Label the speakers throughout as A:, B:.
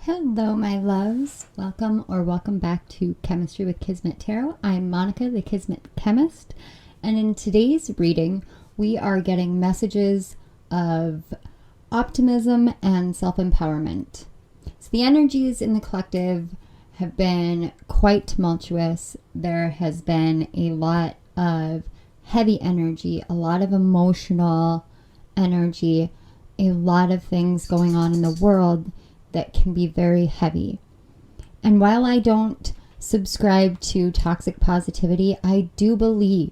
A: Hello, my loves. Welcome back to Chemistry with Kismet Tarot. I'm Monica, the Kismet Chemist, and in today's reading, we are getting messages of optimism and self-empowerment. So the energies in the collective have been quite tumultuous. There has been a lot of heavy energy, a lot of emotional energy, a lot of things going on in the world that can be very heavy. And while I don't subscribe to toxic positivity, I do believe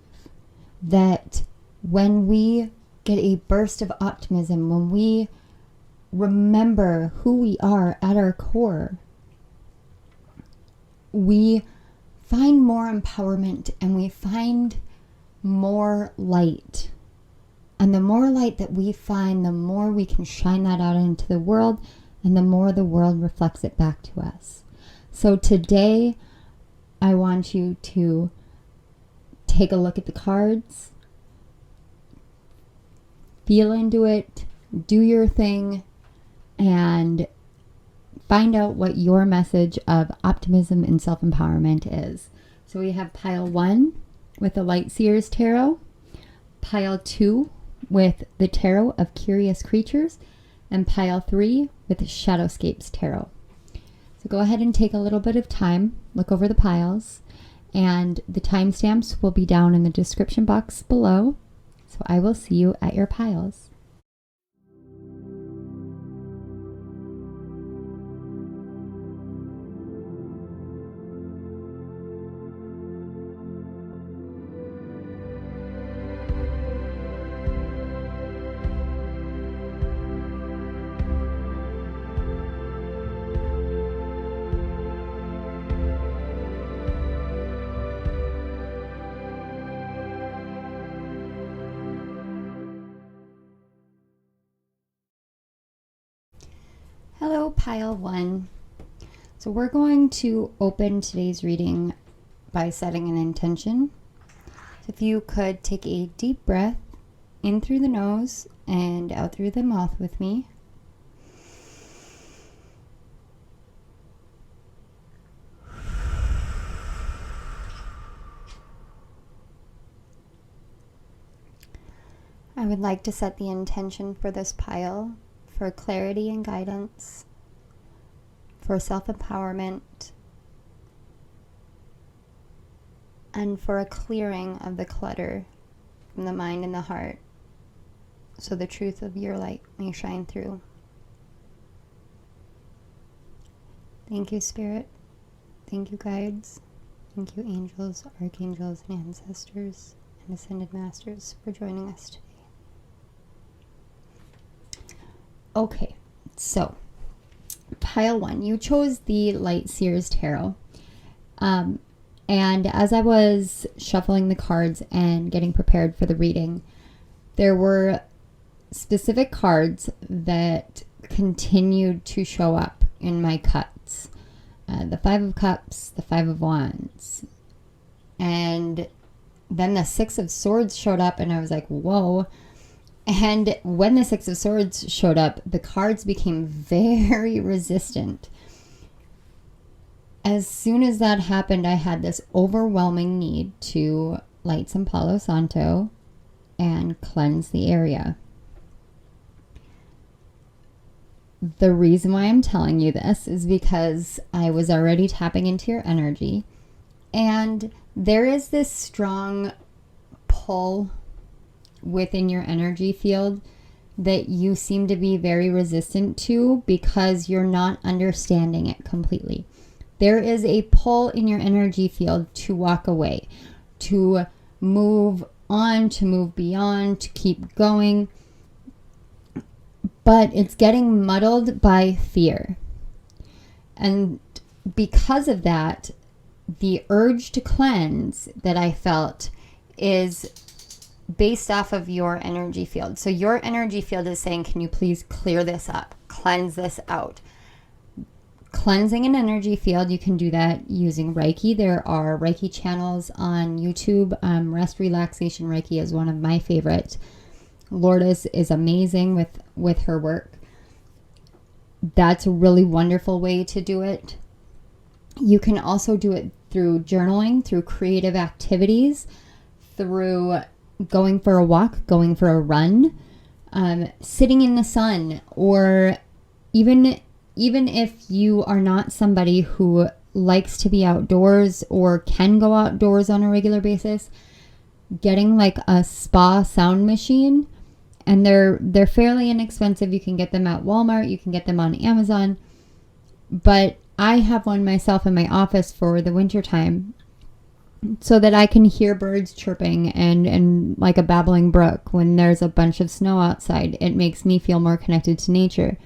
A: that when we get a burst of optimism, when we remember who we are at our core, we find more empowerment and we find more light. And the more light that we find, the more we can shine that out into the world, and the more the world reflects it back to us. So today, I want you to take a look at the cards, feel into it, do your thing, and find out what your message of optimism and self-empowerment is. So we have pile 1 with the Light Seers Tarot, pile 2 with the Tarot of Curious Creatures, and pile 3 with the Shadowscapes Tarot. So go ahead and take a little bit of time, look over the piles, and the timestamps will be down in the description box below. So I will see you at your piles. Hello, pile 1. So we're going to open today's reading by setting an intention. So if you could take a deep breath in through the nose and out through the mouth with me. I would like to set the intention for this pile for clarity and guidance, for self-empowerment, and for a clearing of the clutter from the mind and the heart, so the truth of your light may shine through. Thank you, Spirit. Thank you, guides. Thank you, angels, archangels, and ancestors, and ascended masters for joining us today. Okay, so pile 1, you chose the Light Seers Tarot. And as I was shuffling the cards and getting prepared for the reading, there were specific cards that continued to show up in my cuts. The 5 of Cups, the 5 of Wands, and then the 6 of Swords showed up, and I was like, whoa. And when the 6 of Swords showed up, the cards became very resistant. As soon as that happened, I had this overwhelming need to light some Palo Santo and cleanse the area. The reason why I'm telling you this is because I was already tapping into your energy, and there is this strong pull within your energy field that you seem to be very resistant to because you're not understanding it completely. There is a pull in your energy field to walk away, to move on, to move beyond, to keep going, but it's getting muddled by fear. And because of that, the urge to cleanse that I felt is based off of your energy field. So your energy field is saying, can you please clear this up, cleanse this out? Cleansing an energy field, you can do that using Reiki. There are Reiki channels on YouTube. Rest Relaxation Reiki is one of my favorite. Lourdes is amazing with her work. that's a really wonderful way to do it. You can also do it through journaling, through creative activities, through going for a walk, going for a run, sitting in the sun, or even if you are not somebody who likes to be outdoors or can go outdoors on a regular basis, getting like a spa sound machine, and they're fairly inexpensive. You can get them at Walmart, you can get them on Amazon, but I have one myself in my office for the winter time so that I can hear birds chirping and like a babbling brook when there's a bunch of snow outside. It makes me feel more connected to nature.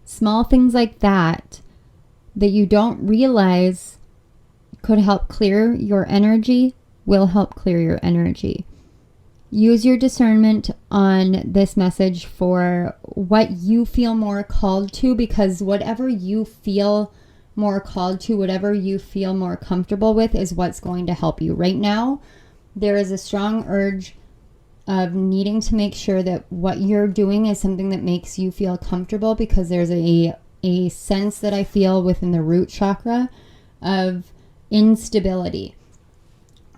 A: Small things like that you don't realize could help clear your energy will help clear your energy. Use your discernment on this message for what you feel more called to, because whatever you feel more called to, whatever you feel more comfortable with, is what's going to help you. Right now, there is a strong urge of needing to make sure that what you're doing is something that makes you feel comfortable, because there's a sense that I feel within the root chakra of instability.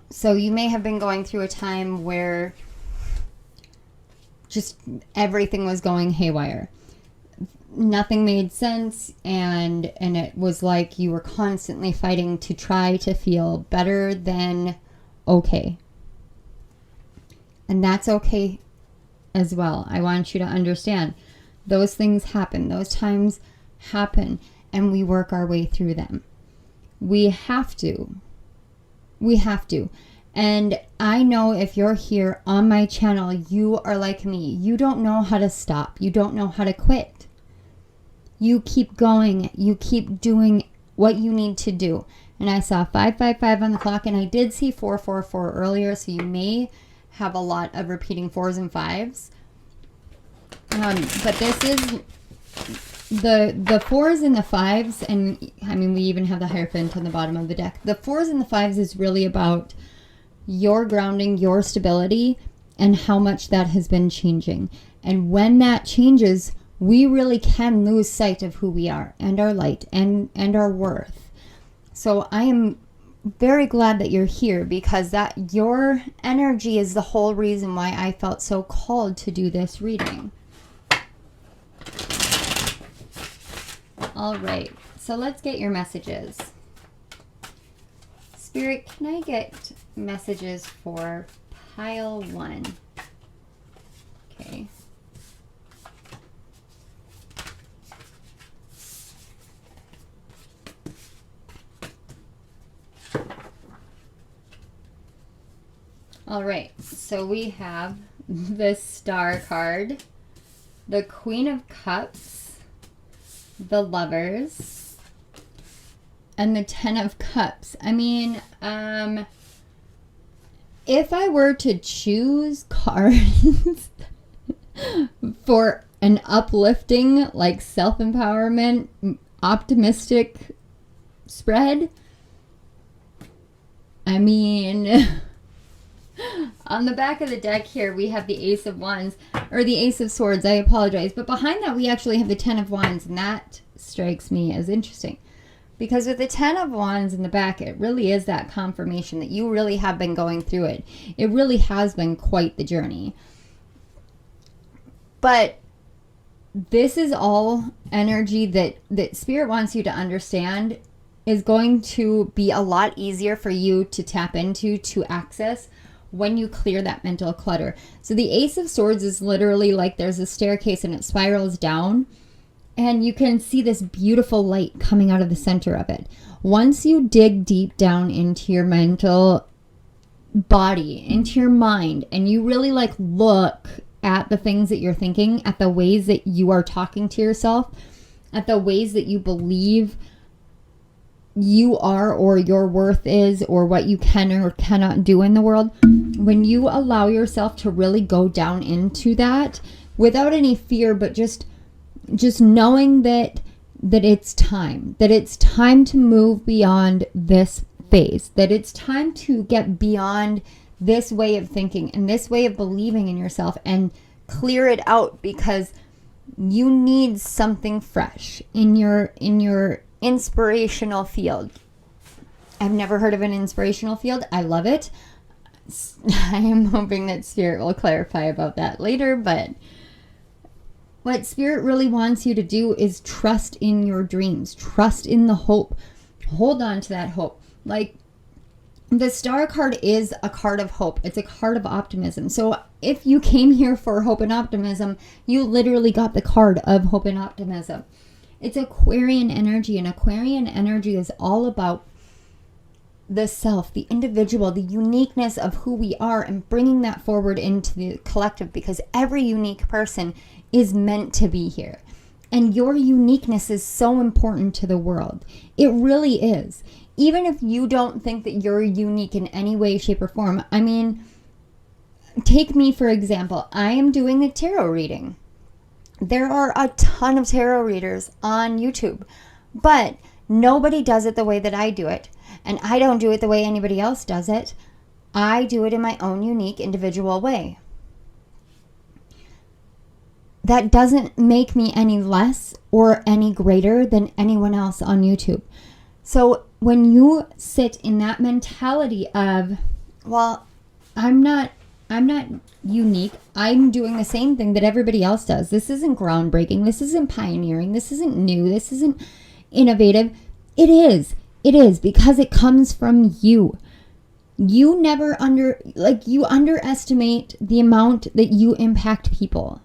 A: So you may have been going through a time where just everything was going haywire. Nothing made sense, and it was like you were constantly fighting to try to feel better than okay. And that's okay as well. I want you to understand those things happen. Those times happen, and we work our way through them. We have to. And I know if you're here on my channel, you are like me. You don't know how to stop. You don't know how to quit. You keep going. You keep doing what you need to do. And I saw 555 on the clock, and I did see 444 earlier, so you may have a lot of repeating 4s and 5s. But this is the 4s and the 5s, and I mean, we even have the Hierophant on the bottom of the deck. The 4s and the 5s is really about your grounding, your stability, and how much that has been changing. And when that changes, we really can lose sight of who we are and our light and our worth. So I am very glad that you're here, because that your energy is the whole reason why I felt so called to do this reading. All right, so let's get your messages. Spirit, can I get messages for pile 1? Okay. All right, so we have the Star card, the Queen of Cups, the Lovers, and the 10 of Cups. I mean, if I were to choose cards for an uplifting, like self-empowerment, optimistic spread, I mean, on the back of the deck here, we have the Ace of Wands, or the Ace of Swords, I apologize. But behind that, we actually have the 10 of Wands, and that strikes me as interesting. Because with the 10 of Wands in the back, it really is that confirmation that you really have been going through it. It really has been quite the journey. But this is all energy that Spirit wants you to understand is going to be a lot easier for you to tap into, to access, when you clear that mental clutter. So the Ace of Swords is literally like there's a staircase and it spirals down, and you can see this beautiful light coming out of the center of it. Once you dig deep down into your mental body, into your mind, and you really like look at the things that you're thinking, at the ways that you are talking to yourself, at the ways that you believe you are, or your worth is, or what you can or cannot do in the world, when you allow yourself to really go down into that without any fear, but just knowing that it's time to move beyond this phase, that it's time to get beyond this way of thinking and this way of believing in yourself and clear it out, because You need something fresh in your inspirational field. I've never heard of an inspirational field. I love it. I am hoping that Spirit will clarify about that later, but what Spirit really wants you to do is trust in your dreams. Trust in the hope. Hold on to that hope. Like, the Star card is a card of hope. It's a card of optimism. So if you came here for hope and optimism, you literally got the card of hope and optimism. It's Aquarian energy, and Aquarian energy is all about the self, the individual, the uniqueness of who we are, and bringing that forward into the collective, because every unique person is meant to be here. And your uniqueness is so important to the world. It really is. Even if you don't think that you're unique in any way, shape, or form. I mean, take me for example. I am doing a tarot reading. There are a ton of tarot readers on YouTube, but nobody does it the way that I do it. And I don't do it the way anybody else does it. I do it in my own unique individual way. That doesn't make me any less or any greater than anyone else on YouTube. So when you sit in that mentality of, well, I'm not unique. I'm doing the same thing that everybody else does. This isn't groundbreaking. This isn't pioneering. This isn't new. This isn't innovative. It is. It is, because it comes from you. You never you underestimate the amount that you impact people.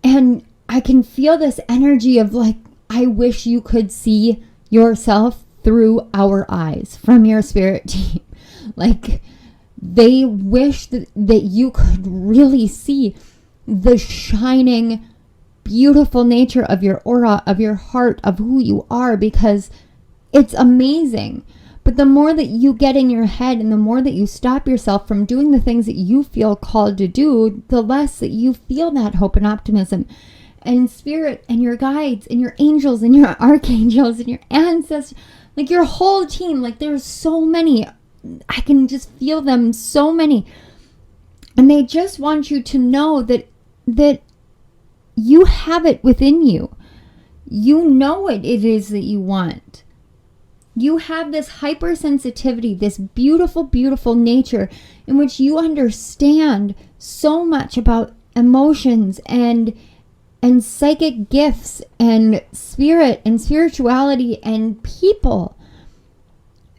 A: And I can feel this energy of like, I wish you could see yourself through our eyes from your spirit team. Like, they wish that you could really see the shining, beautiful nature of your aura, of your heart, of who you are, because it's amazing. But the more that you get in your head and the more that you stop yourself from doing the things that you feel called to do, the less that you feel that hope and optimism. And Spirit and your guides and your angels and your archangels and your ancestors, like your whole team, like there's so many. I can just feel them, so many. And they just want you to know that you have it within you. You know what it is that you want. You have this hypersensitivity, this beautiful, beautiful nature in which you understand so much about emotions and psychic gifts and spirit and spirituality and people.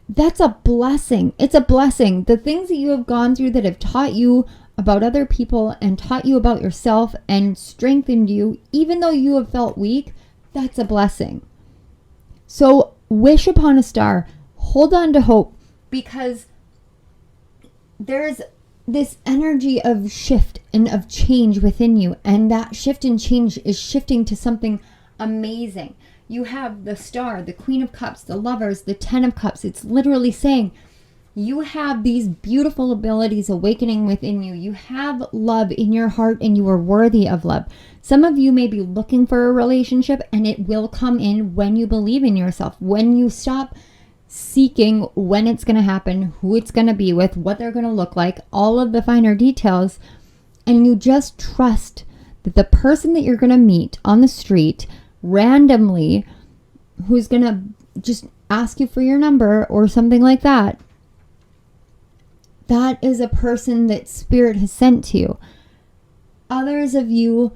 A: That's a blessing. It's a blessing. The things that you have gone through that have taught you about other people and taught you about yourself and strengthened you, even though you have felt weak, that's a blessing. So wish upon a star. Hold on to hope, because there's this energy of shift and of change within you. And that shift and change is shifting to something amazing. You have the Star, the Queen of Cups, the Lovers, the Ten of Cups. It's literally saying you have these beautiful abilities awakening within you. You have love in your heart and you are worthy of love. Some of you may be looking for a relationship, and it will come in when you believe in yourself. When you stop seeking when it's going to happen, who it's going to be with, what they're going to look like, all of the finer details, and you just trust that the person that you're going to meet on the street randomly, who's going to just ask you for your number or something like that, that is a person that Spirit has sent to you. Others of you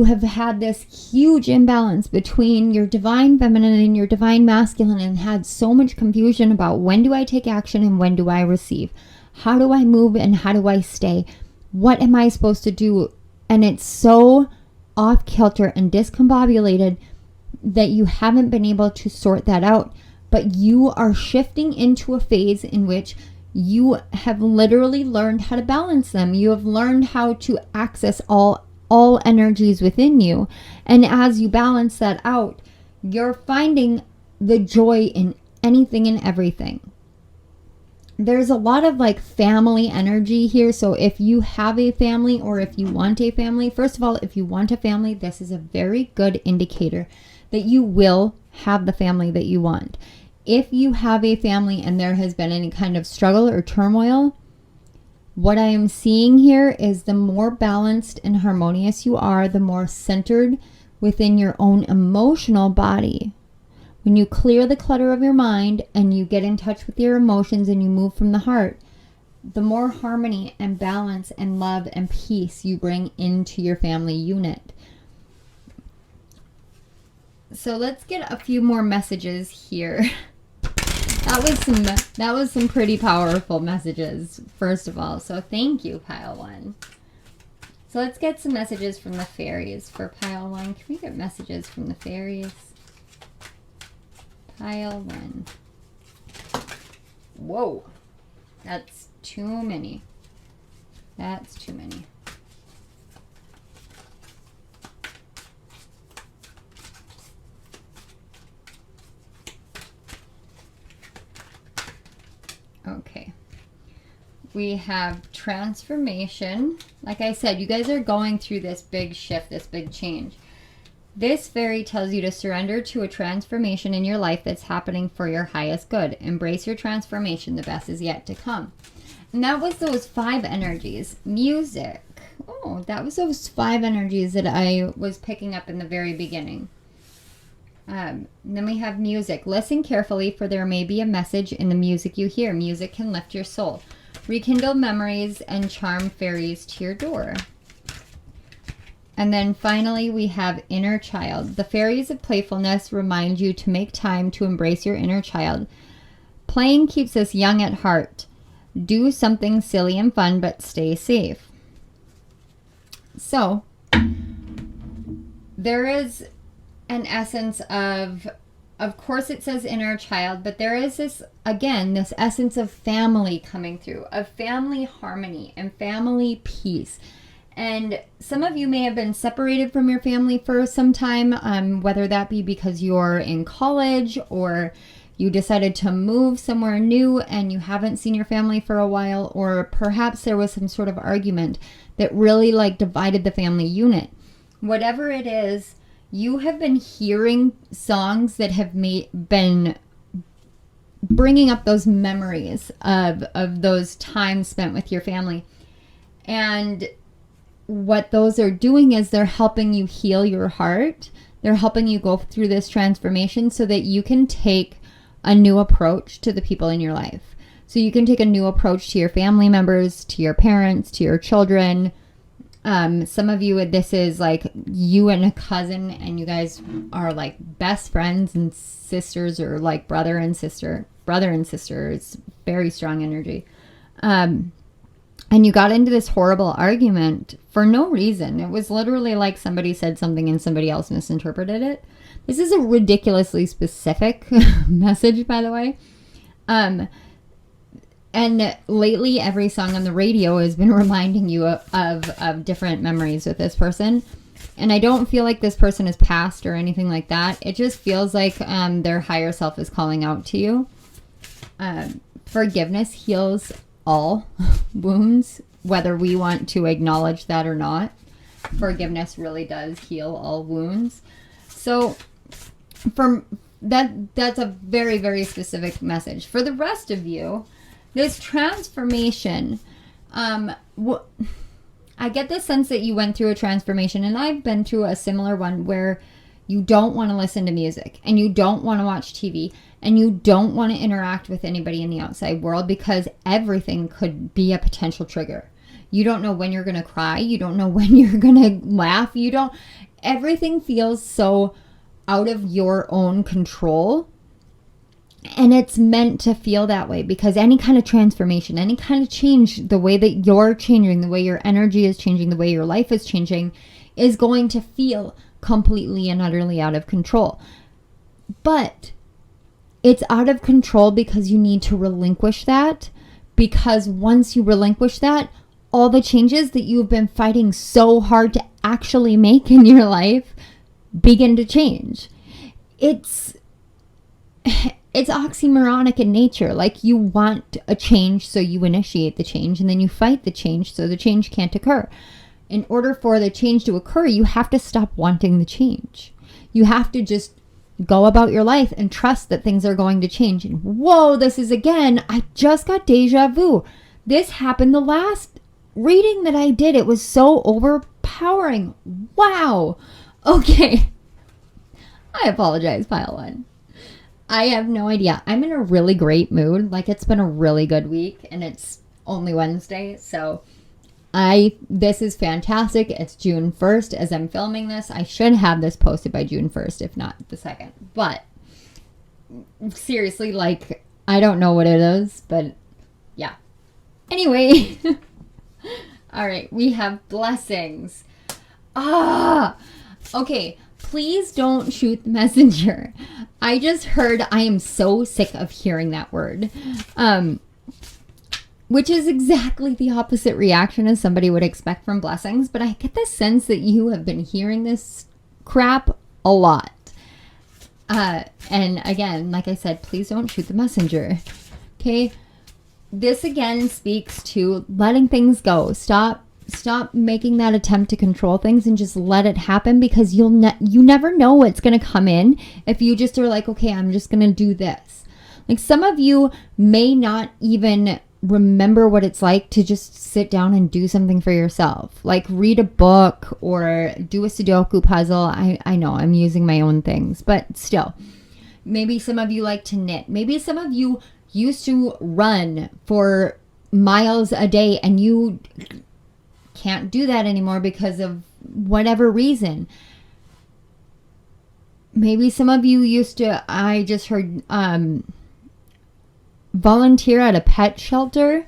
A: have had this huge imbalance between your divine feminine and your divine masculine, and had so much confusion about when do I take action and when do I receive? How do I move and how do I stay? What am I supposed to do? And it's so off kilter and discombobulated that you haven't been able to sort that out. But you are shifting into a phase in which you have literally learned how to balance them. You have learned how to access all energies within you. And as you balance that out, you're finding the joy in anything and everything. There's a lot of like family energy here. So if you have a family, or if you want a family, first of all, if you want a family, this is a very good indicator that you will have the family that you want. If you have a family and there has been any kind of struggle or turmoil, What I am seeing here is the more balanced and harmonious you are, the more centered within your own emotional body. When you clear the clutter of your mind and you get in touch with your emotions and you move from the heart, the more harmony and balance and love and peace you bring into your family unit. So let's get a few more messages here. That was some pretty powerful messages, first of all. So thank you, pile 1. So let's get some messages from the fairies for pile 1. Can we get messages from the fairies? Pile 1. Whoa. That's too many. That's too many. Okay. We have transformation. Like I said, you guys are going through this big shift, this big change. This fairy tells you to surrender to a transformation in your life that's happening for your highest good. Embrace your transformation. The best is yet to come. And that was those 5 energies. Music. Oh, that was those 5 energies that I was picking up in the very beginning. Then we have music. Listen carefully, for there may be a message in the music you hear. Music can lift your soul, rekindle memories, and charm fairies to your door. And then finally, we have inner child. The fairies of playfulness remind you to make time to embrace your inner child. Playing keeps us young at heart. Do something silly and fun, but stay safe. So, there is an essence of course it says inner child, but there is this, again, this essence of family coming through, of family harmony and family peace. And some of you may have been separated from your family for some time, whether that be because you're in college or you decided to move somewhere new and you haven't seen your family for a while, or perhaps there was some sort of argument that really divided the family unit. Whatever it is, you have been hearing songs that have been bringing up those memories of those times spent with your family. And what those are doing is they're helping you heal your heart. They're helping you go through this transformation so that you can take a new approach to the people in your life. So you can take a new approach to your family members, to your parents, to your children. Some of you, this is like you and a cousin, and you guys are like best friends and sisters, or like brother and sister. It's very strong energy. And you got into this horrible argument for no reason. It was literally like somebody said something and somebody else misinterpreted it. This is a ridiculously specific message, by the way. And lately, every song on the radio has been reminding you of different memories with this person. And I don't feel like this person is past or anything like that. It just feels like their higher self is calling out to you. Forgiveness heals all wounds, whether we want to acknowledge that or not. Forgiveness really does heal all wounds. So from that's a very, very specific message. For the rest of you, this transformation, I get the sense that you went through a transformation, and I've been through a similar one where you don't want to listen to music, and you don't want to watch TV, and you don't want to interact with anybody in the outside world, because everything could be a potential trigger. You don't know when you're going to cry. You don't know when you're going to laugh. Everything feels so out of your own control. And it's meant to feel that way, because any kind of transformation, any kind of change, the way that you're changing, the way your energy is changing, the way your life is changing, is going to feel completely and utterly out of control. But it's out of control because you need to relinquish that, because once you relinquish that, all the changes that you've been fighting so hard to actually make in your life begin to change. It's oxymoronic in nature. Like, you want a change, so you initiate the change, and then you fight the change so the change can't occur. In order for the change to occur, you have to stop wanting the change. You have to just go about your life and trust that things are going to change. And whoa, I just got deja vu. This happened the last reading that I did. It was so overpowering. Wow. Okay. I apologize, pile one. I have no idea. I'm in a really great mood. Like, it's been a really good week, and it's only Wednesday, so this is fantastic. It's June 1st as I'm filming this. I should have this posted by June 1st, if not the 2nd. But seriously, like, I don't know what it is, but yeah. Anyway, all right, we have blessings. Okay, please don't shoot the messenger. I just heard, I am so sick of hearing that word. Which is exactly the opposite reaction as somebody would expect from blessings. But I get the sense that you have been hearing this crap a lot. And again, like I said, please don't shoot the messenger. Okay? This again speaks to letting things go. Stop making that attempt to control things and just let it happen, because you never know what's going to come in if you just are like, okay, I'm just going to do this. Like, some of you may not even remember what it's like to just sit down and do something for yourself, like read a book or do a Sudoku puzzle. I know I'm using my own things, but still, maybe some of you like to knit. Maybe some of you used to run for miles a day and you can't do that anymore because of whatever reason. Maybe some of you used to, I just heard, volunteer at a pet shelter.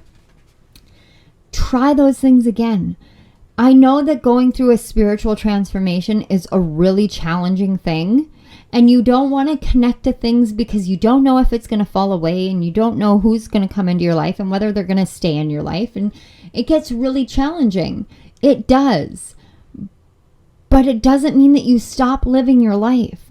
A: Try those things again. I know that going through a spiritual transformation is a really challenging thing, and you don't want to connect to things because you don't know if it's going to fall away, and you don't know who's going to come into your life and whether they're going to stay in your life, and it gets really challenging. It does. But it doesn't mean that you stop living your life.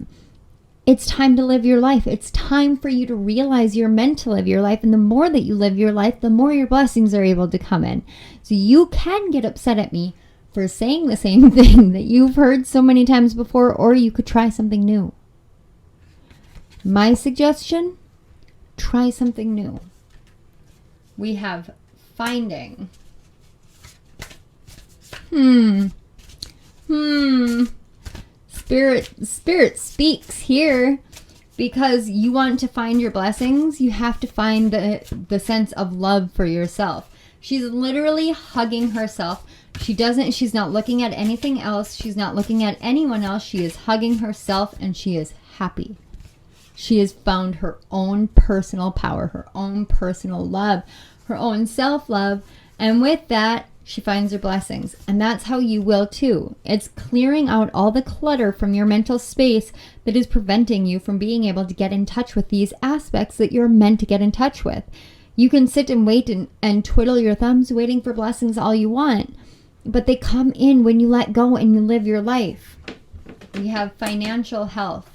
A: It's time to live your life. It's time for you to realize you're meant to live your life. And the more that you live your life, the more your blessings are able to come in. So you can get upset at me for saying the same thing that you've heard so many times before, or you could try something new. My suggestion, try something new. We have finding. Spirit speaks here, because you want to find your blessings. You have to find the sense of love for yourself. She's literally hugging herself. She's not looking at anything else. She's not looking at anyone else. She is hugging herself, and she is happy. She has found her own personal power, her own personal love, her own self-love. And with that, she finds her blessings. And that's how you will too. It's clearing out all the clutter from your mental space that is preventing you from being able to get in touch with these aspects that you're meant to get in touch with. You can sit and wait and twiddle your thumbs waiting for blessings all you want, but they come in when you let go and you live your life. We have financial health.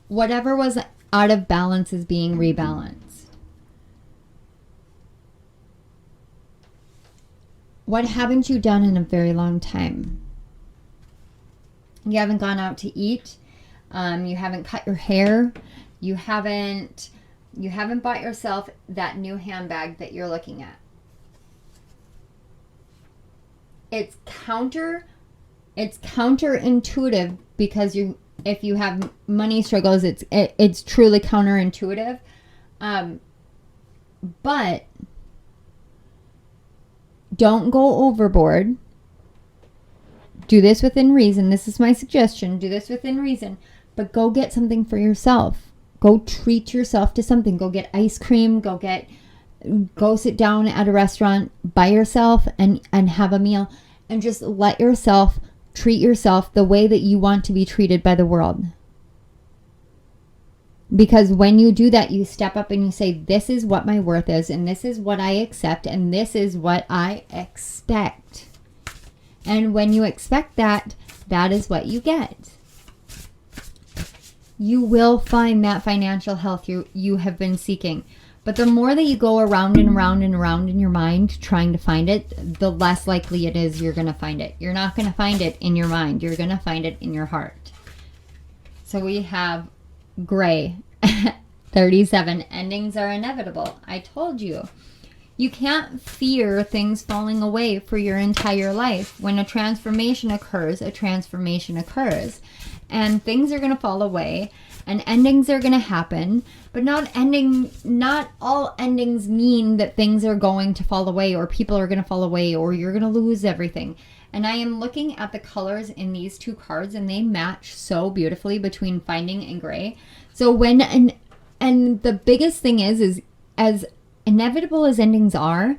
A: Whatever was out of balance is being rebalanced. What haven't you done in a very long time? You haven't gone out to eat. You haven't cut your hair. You haven't bought yourself that new handbag that you're looking at. It's counterintuitive, because if you have money struggles, it's truly counterintuitive. But don't go overboard. Do this within reason. This is my suggestion. Do this within reason. But go get something for yourself. Go treat yourself to something. Go get ice cream. Go sit down at a restaurant by yourself and have a meal. And just let yourself treat yourself the way that you want to be treated by the world. Because when you do that, you step up and you say, this is what my worth is, and this is what I accept, and this is what I expect. And when you expect that, that is what you get. You will find that financial health you have been seeking. But the more that you go around and around and around in your mind trying to find it, the less likely it is you're going to find it. You're not going to find it in your mind. You're going to find it in your heart. So we have Gray. 37. Endings are inevitable. I told you. You can't fear things falling away for your entire life. When a transformation occurs, a transformation occurs. And things are going to fall away. And endings are going to happen. But not all endings mean that things are going to fall away or people are going to fall away or you're going to lose everything. And I am looking at the colors in these two cards and they match so beautifully between Finding and Gray. So and the biggest thing is as inevitable as endings are,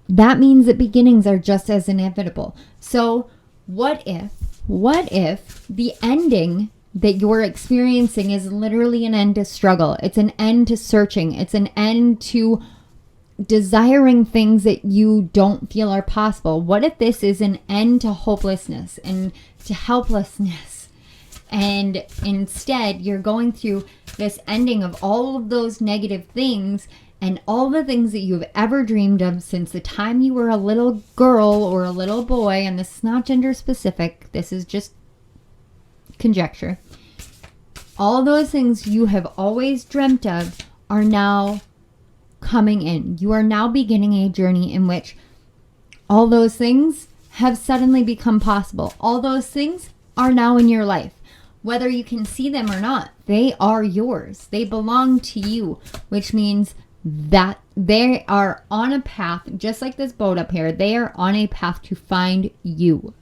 A: that means that beginnings are just as inevitable. So what if the ending that you're experiencing is literally an end to struggle? It's an end to searching. It's an end to desiring things that you don't feel are possible. What if this is an end to hopelessness and to helplessness? And instead, you're going through this ending of all of those negative things and all the things that you've ever dreamed of since the time you were a little girl or a little boy. And this is not gender specific. This is just conjecture. All those things you have always dreamt of are now coming in. You are now beginning a journey in which all those things have suddenly become possible. All those things are now in your life. Whether you can see them or not, they are yours. They belong to you, which means that they are on a path, just like this boat up here. They are on a path to find you.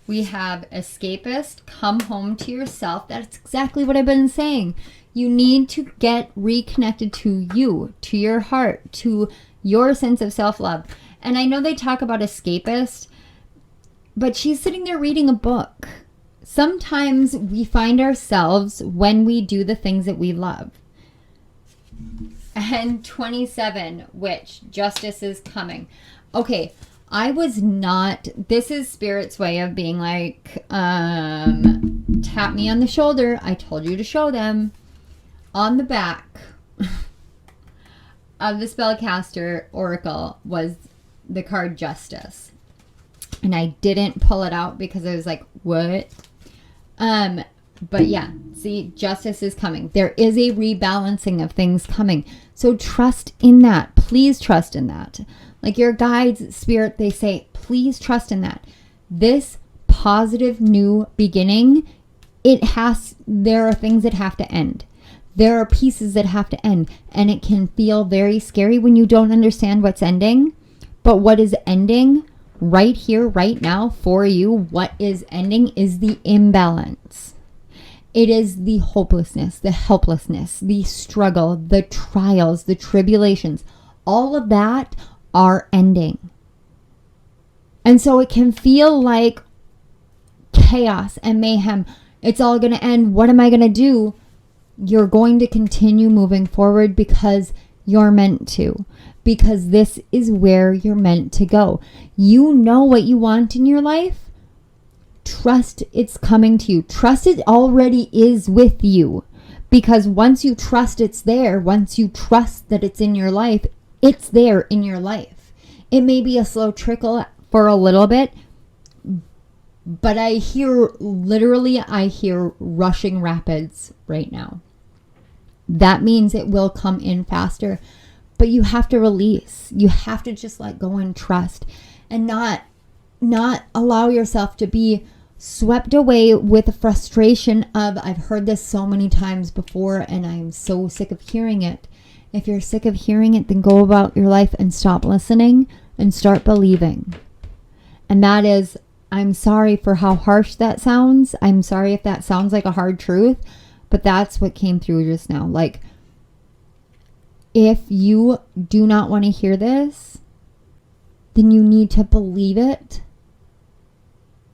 A: We have escapist, come home to yourself. That's exactly what I've been saying. You need to get reconnected to you, to your heart, to your sense of self-love. And I know they talk about escapist, but she's sitting there reading a book. Sometimes we find ourselves when we do the things that we love. And 27, which justice is coming. Okay, this is Spirit's way of being like, tap me on the shoulder. I told you to show them. On the back of the Spellcaster Oracle was the card Justice. And I didn't pull it out because I was like, what? But yeah, see, justice is coming. There is a rebalancing of things coming. So trust in that. Please trust in that. Like your guides, Spirit, they say, please trust in that. This positive new beginning, there are things that have to end. There are pieces that have to end. And it can feel very scary when you don't understand what's ending. But what is ending right here, right now for you, what is ending is the imbalance. It is the hopelessness, the helplessness, the struggle, the trials, the tribulations. All of that are ending. And so it can feel like chaos and mayhem. It's all going to end. What am I going to do? You're going to continue moving forward because you're meant to. Because this is where you're meant to go. You know what you want in your life. Trust it's coming to you. Trust it already is with you. Because once you trust it's there, once you trust that it's in your life, it's there in your life. It may be a slow trickle for a little bit, but I hear rushing rapids right now. That means it will come in faster, but you have to release. You have to just let go and trust and not allow yourself to be swept away with the frustration of, I've heard this so many times before and I'm so sick of hearing it. If you're sick of hearing it, then go about your life and stop listening and start believing. And that is, I'm sorry for how harsh that sounds. I'm sorry if that sounds like a hard truth, but that's what came through just now. Like, if you do not want to hear this, then you need to believe it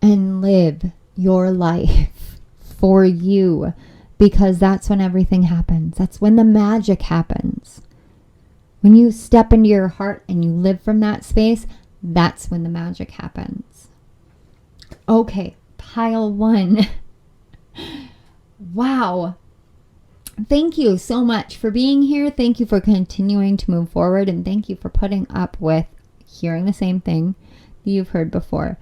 A: and live your life for you, because that's when everything happens. That's when the magic happens. When you step into your heart and you live from that space, that's when the magic happens. Okay, pile 1. Wow. Thank you so much for being here. Thank you for continuing to move forward. And thank you for putting up with hearing the same thing that you've heard before.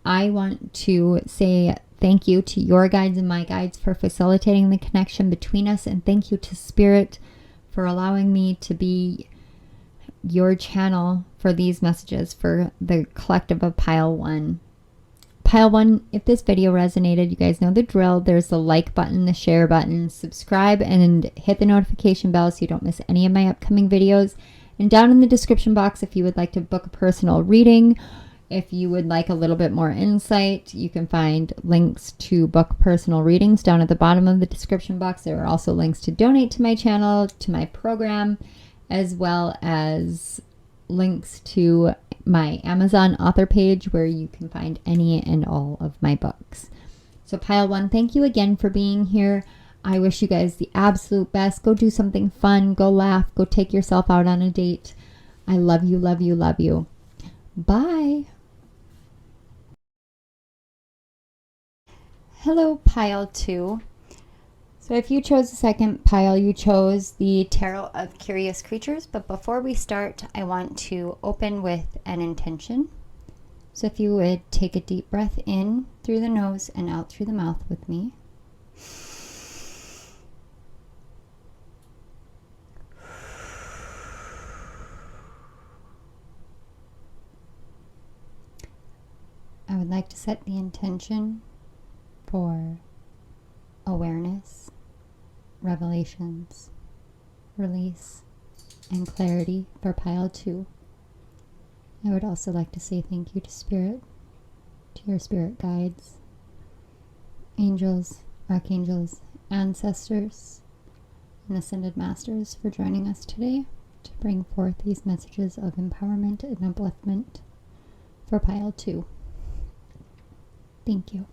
A: I want to say Thank you to your guides and my guides for facilitating the connection between us. And thank you to Spirit for allowing me to be your channel for these messages for the collective of Pile 1. Pile 1, if this video resonated, you guys know the drill. There's the like button, the share button, subscribe, and hit the notification bell so you don't miss any of my upcoming videos. And down in the description box, if you would like to book a personal reading, if you would like a little bit more insight, you can find links to book personal readings down at the bottom of the description box. There are also links to donate to my channel, to my program, as well as links to my Amazon author page where you can find any and all of my books. So Pile 1, thank you again for being here. I wish you guys the absolute best. Go do something fun. Go laugh. Go take yourself out on a date. I love you, love you, love you. Bye. Hello, Pile 2. So if you chose the second pile, you chose the Tarot of Curious Creatures. But before we start, I want to open with an intention. So if you would take a deep breath in through the nose and out through the mouth with me. I would like to set the intention for awareness, revelations, release, and clarity for Pile 2. I would also like to say thank you to Spirit, to your spirit guides, angels, archangels, ancestors, and ascended masters for joining us today to bring forth these messages of empowerment and upliftment for Pile 2. Thank you.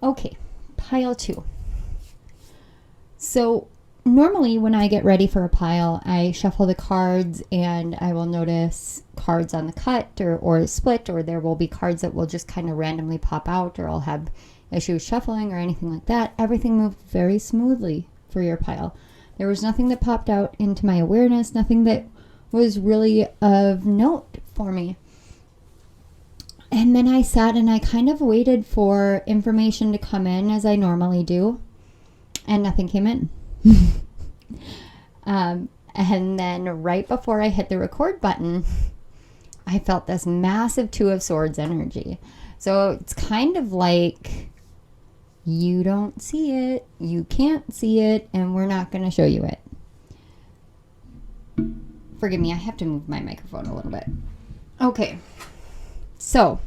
A: Okay, Pile 2. So normally when I get ready for a pile, I shuffle the cards and I will notice cards on the cut or split, or there will be cards that will just kind of randomly pop out, or I'll have issues shuffling or anything like that. Everything moved very smoothly for your pile. There was nothing that popped out into my awareness, nothing that was really of note for me. And then I sat and I kind of waited for information to come in as I normally do, and nothing came in. And then right before I hit the record button, I felt this massive Two of Swords energy. So it's kind of like you don't see it, you can't see it, and we're not going to show you it. Forgive me, I have to move my microphone a little bit. Okay. So,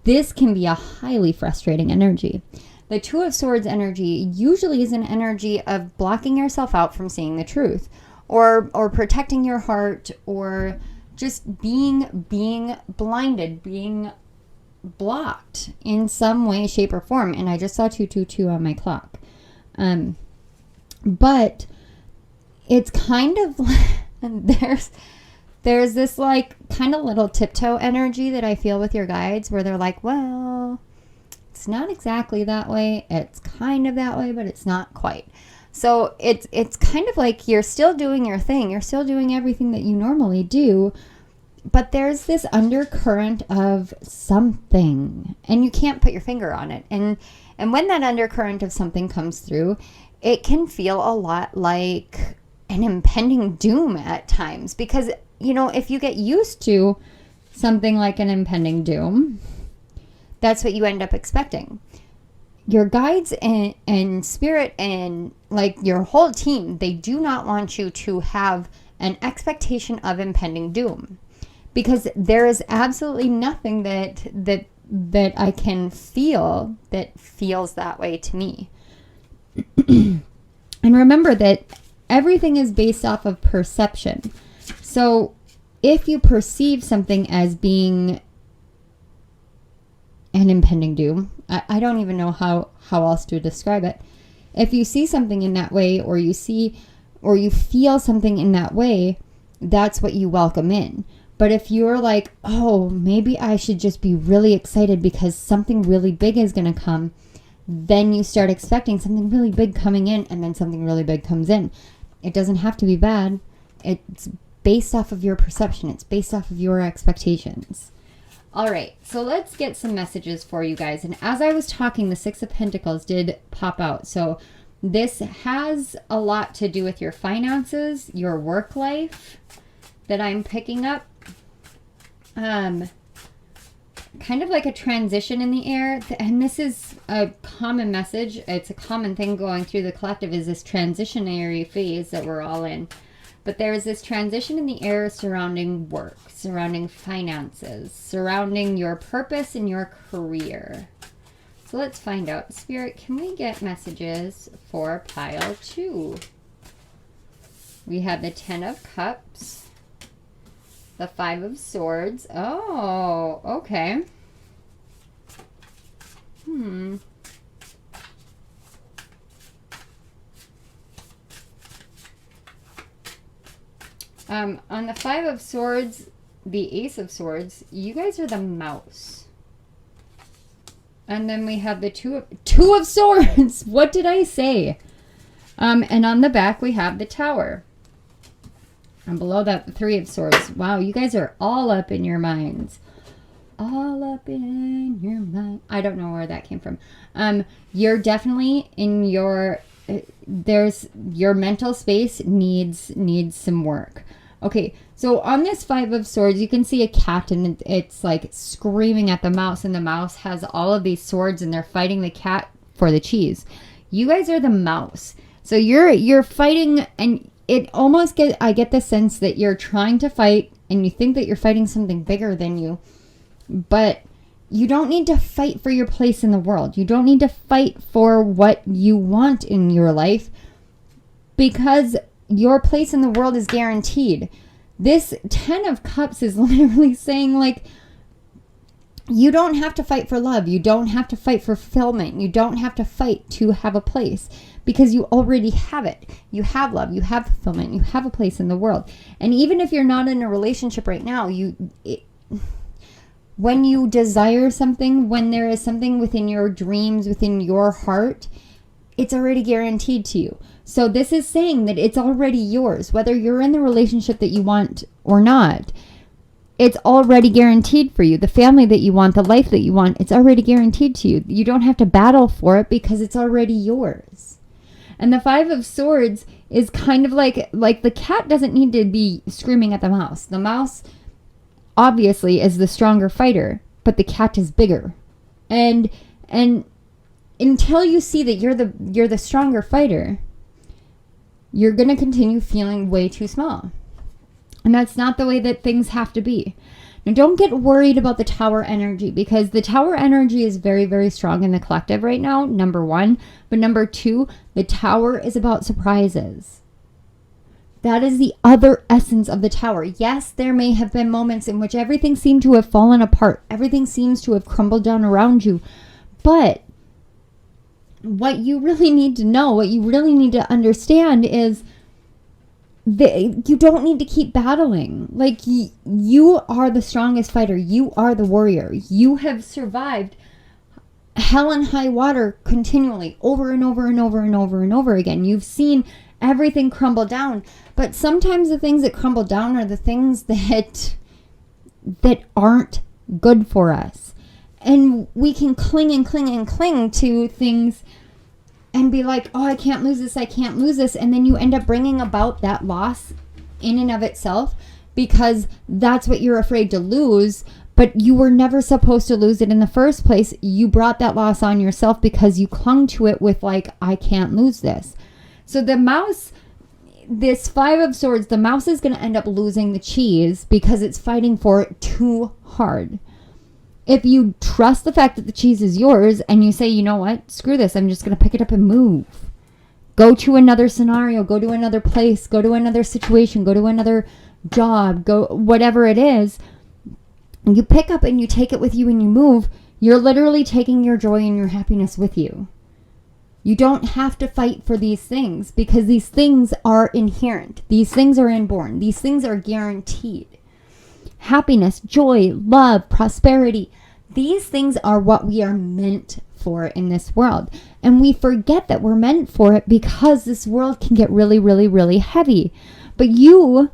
A: this can be a highly frustrating energy. The Two of Swords energy usually is an energy of blocking yourself out from seeing the truth, or protecting your heart, or just being blinded, being blocked in some way, shape, or form. And I just saw 222 on my clock. But it's kind of there's this like kind of little tiptoe energy that I feel with your guides, where they're like, well, it's not exactly that way. It's kind of that way, but it's not quite. So it's kind of like you're still doing your thing. You're still doing everything that you normally do, but there's this undercurrent of something, and you can't put your finger on it. And when that undercurrent of something comes through, it can feel a lot like an impending doom at times, because you know, if you get used to something like an impending doom, that's what you end up expecting. Your guides and spirit and like your whole team, they do not want you to have an expectation of impending doom, because there is absolutely nothing that I can feel that feels that way to me. And remember that everything is based off of perception. So if you perceive something as being an impending doom, I don't even know how else to describe it. If you see something in that way, or you feel something in that way, that's what you welcome in. But if you're like, oh, maybe I should just be really excited because something really big is going to come, then you start expecting something really big coming in, and then something really big comes in. It doesn't have to be bad. It's based off of your perception. It's based off of your expectations. All right, so let's get some messages for you guys. And as I was talking, the Six of Pentacles did pop out. So this has a lot to do with your finances, your work life that I'm picking up. Kind of like a transition in the air. And this is a common message. It's a common thing going through the collective, is this transitionary phase that we're all in. But there's this transition in the air surrounding work, surrounding finances, surrounding your purpose and your career. So let's find out. Spirit, can we get messages for pile 2? We have the 10 of Cups, the 5 of Swords. Oh, okay. On the 5 of Swords, the Ace of Swords, you guys are the mouse. And then we have the two of Swords. What did I say? And on the back, we have the Tower. And below that, the 3 of Swords. Wow, you guys are all up in your minds. All up in your mind. I don't know where that came from. You're definitely in your... your mental space needs some work. Okay, so on this 5 of Swords, you can see a cat, and it's like screaming at the mouse, and the mouse has all of these swords, and they're fighting the cat for the cheese. You guys are the mouse. So you're fighting, and it almost I get the sense that you're trying to fight, and you think that you're fighting something bigger than you, but you don't need to fight for your place in the world. You don't need to fight for what you want in your life, because your place in the world is guaranteed. This 10 of Cups is literally saying, like, you don't have to fight for love. You don't have to fight for fulfillment. You don't have to fight to have a place, because you already have it. You have love. You have fulfillment. You have a place in the world. And even if you're not in a relationship right now, when you desire something, when there is something within your dreams, within your heart, it's already guaranteed to you. So this is saying that it's already yours, whether you're in the relationship that you want or not. It's already guaranteed for you. The family that you want, the life that you want, it's already guaranteed to you. You don't have to battle for it, because it's already yours. And the 5 of Swords is kind of like the cat doesn't need to be screaming at the mouse. The mouse obviously is the stronger fighter, but the cat is bigger. And until you see that you're the stronger fighter, you're going to continue feeling way too small. And that's not the way that things have to be. Now, don't get worried about the Tower energy, because the Tower energy is very, very strong in the collective right now, number 1. But number 2, the Tower is about surprises. That is the other essence of the Tower. Yes, there may have been moments in which everything seemed to have fallen apart. Everything seems to have crumbled down around you. But what you really need to know, what you really need to understand is that you don't need to keep battling. Like, you are the strongest fighter. You are the warrior. You have survived hell and high water continually, over and over and over and over and over again. You've seen everything crumble down. But sometimes the things that crumble down are the things that aren't good for us. And we can cling and cling and cling to things and be like, oh, I can't lose this, I can't lose this. And then you end up bringing about that loss in and of itself, because that's what you're afraid to lose. But you were never supposed to lose it in the first place. You brought that loss on yourself because you clung to it with, like, I can't lose this. So the mouse, this 5 of Swords, the mouse is going to end up losing the cheese because it's fighting for it too hard. If you trust the fact that the cheese is yours and you say, you know what, screw this, I'm just going to pick it up and move. Go to another scenario, go to another place, go to another situation, go to another job, go whatever it is. You pick up and you take it with you and you move. You're literally taking your joy and your happiness with you. You don't have to fight for these things, because these things are inherent. These things are inborn. These things are guaranteed. Happiness, joy, love, prosperity. These things are what we are meant for in this world. And we forget that we're meant for it because this world can get really, really, really heavy. But you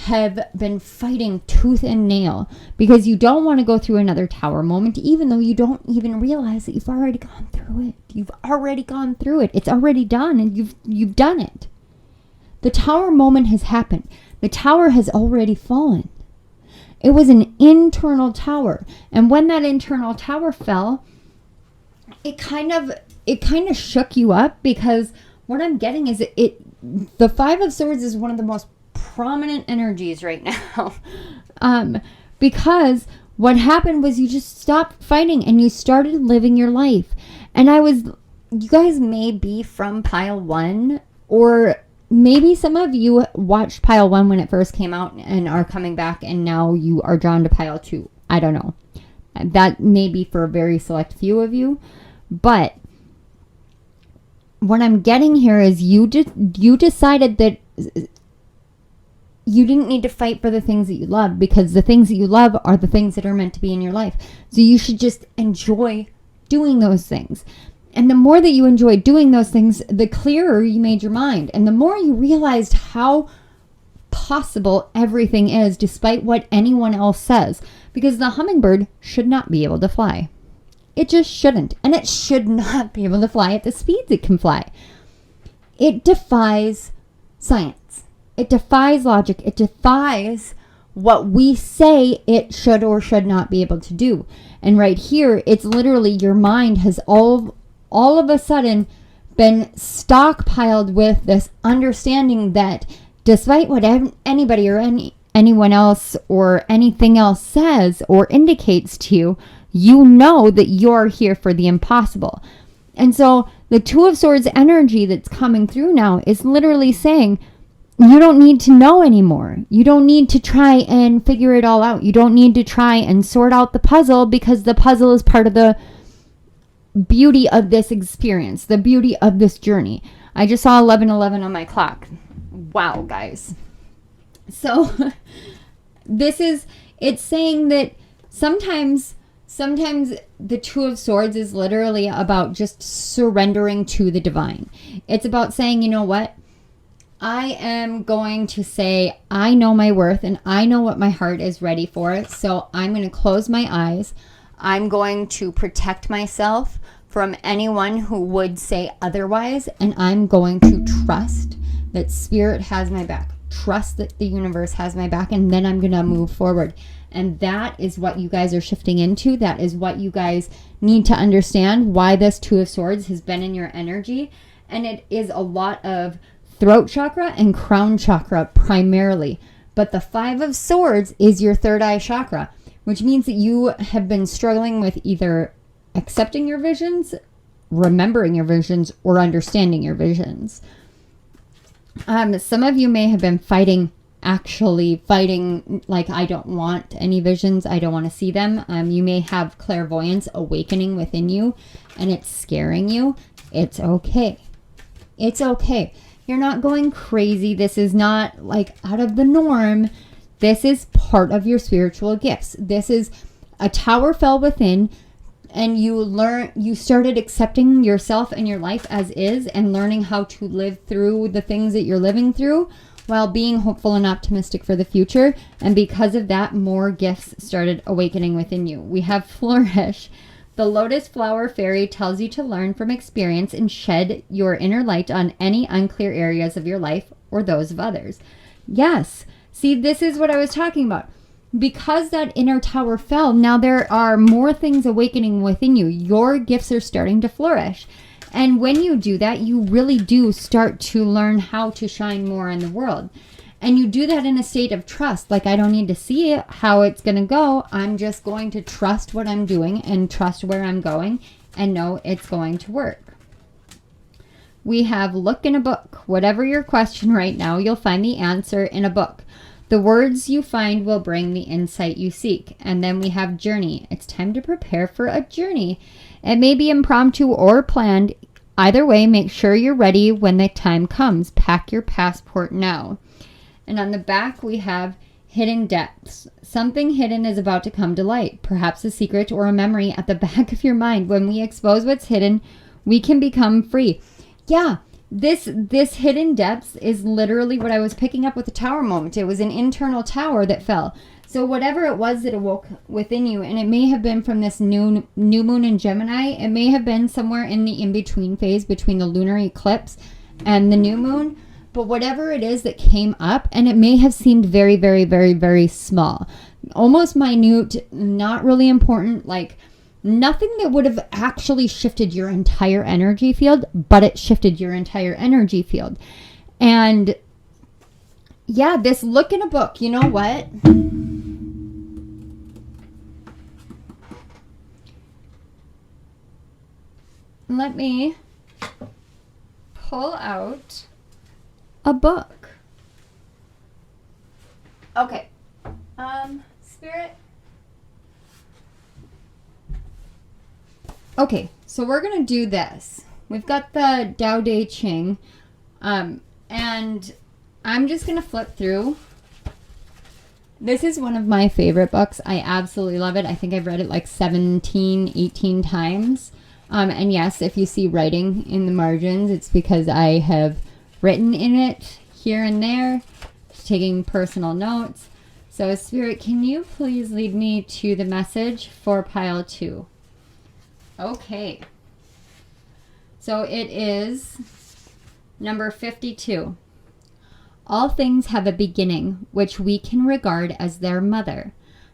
A: have been fighting tooth and nail because you don't want to go through another tower moment, even though you don't even realize that you've already gone through it. You've already gone through it. It's already done, and you've done it. The tower moment has happened. The tower has already fallen. It was an internal tower, and when that internal tower fell, it kind of shook you up, because what I'm getting is the Five of Swords is one of the most prominent energies right now. Because what happened was you just stopped fighting and you started living your life. And you guys may be from pile 1, or maybe some of you watched pile 1 when it first came out and are coming back, and now you are drawn to pile 2. I don't know. That may be for a very select few of you. But what I'm getting here is you decided that you didn't need to fight for the things that you love, because the things that you love are the things that are meant to be in your life. So you should just enjoy doing those things. And the more that you enjoy doing those things, the clearer you made your mind. And the more you realized how possible everything is, despite what anyone else says. Because the hummingbird should not be able to fly. It just shouldn't. And it should not be able to fly at the speeds it can fly. It defies science. It defies logic. It defies what we say it should or should not be able to do. And right here, it's literally your mind has all of a sudden been stockpiled with this understanding that despite what anybody or anyone else or anything else says or indicates to you, you know that you're here for the impossible. And so the Two of Swords energy that's coming through now is literally saying, you don't need to know anymore. You don't need to try and figure it all out. You don't need to try and sort out the puzzle, because the puzzle is part of the beauty of this experience, the beauty of this journey. I just saw 11:11 on my clock. Wow, guys. So it's saying that sometimes the Two of Swords is literally about just surrendering to the divine. It's about saying, you know what? I am going to say, I know my worth and I know what my heart is ready for. So I'm going to close my eyes. I'm going to protect myself from anyone who would say otherwise. And I'm going to trust that Spirit has my back. Trust that the universe has my back. And then I'm going to move forward. And that is what you guys are shifting into. That is what you guys need to understand, why this Two of Swords has been in your energy. And it is a lot of throat chakra and crown chakra primarily. But the Five of Swords is your third eye chakra, which means that you have been struggling with either accepting your visions, remembering your visions, or understanding your visions. Some of you may have been fighting like, I don't want any visions. I don't want to see them. You may have clairvoyance awakening within you and it's scaring you. It's okay. It's okay. You're not going crazy. This is not like out of the norm. This is part of your spiritual gifts. This is a tower fell within, and you started accepting yourself and your life as is, and learning how to live through the things that you're living through while being hopeful and optimistic for the future. And because of that, more gifts started awakening within you. We have flourish. The lotus flower fairy tells you to learn from experience and shed your inner light on any unclear areas of your life or those of others. Yes. See, this is what I was talking about. Because that inner tower fell, now there are more things awakening within you. Your gifts are starting to flourish. And when you do that, you really do start to learn how to shine more in the world. And you do that in a state of trust. Like, I don't need to see it, how it's going to go. I'm just going to trust what I'm doing and trust where I'm going and know it's going to work. We have look in a book. Whatever your question right now, you'll find the answer in a book. The words you find will bring the insight you seek. And then we have journey. It's time to prepare for a journey. It may be impromptu or planned. Either way, make sure you're ready when the time comes. Pack your passport now. And on the back, we have hidden depths. Something hidden is about to come to light, perhaps a secret or a memory at the back of your mind. When we expose what's hidden, we can become free. Yeah, This hidden depths is literally what I was picking up with the tower moment. It was an internal tower that fell. So whatever it was that awoke within you, and it may have been from this new moon in Gemini, it may have been somewhere in the in-between phase between the lunar eclipse and the new moon, but whatever it is that came up, and it may have seemed very, very, very, very small, almost minute, not really important, like nothing that would have actually shifted your entire energy field, but it shifted your entire energy field. And yeah, this look in a book, you know what? Let me pull out a book. Okay. Spirit. Okay, so we're going to do this. We've got the Tao Te Ching, and I'm just going to flip through. This is one of my favorite books. I absolutely love it. I think I've read it like 17, 18 times. And yes, if you see writing in the margins, it's because I have written in it here and there, taking personal notes. So Spirit, can you please lead me to the message for pile 2? Okay. So it is number 52. All things have a beginning, which we can regard as their mother.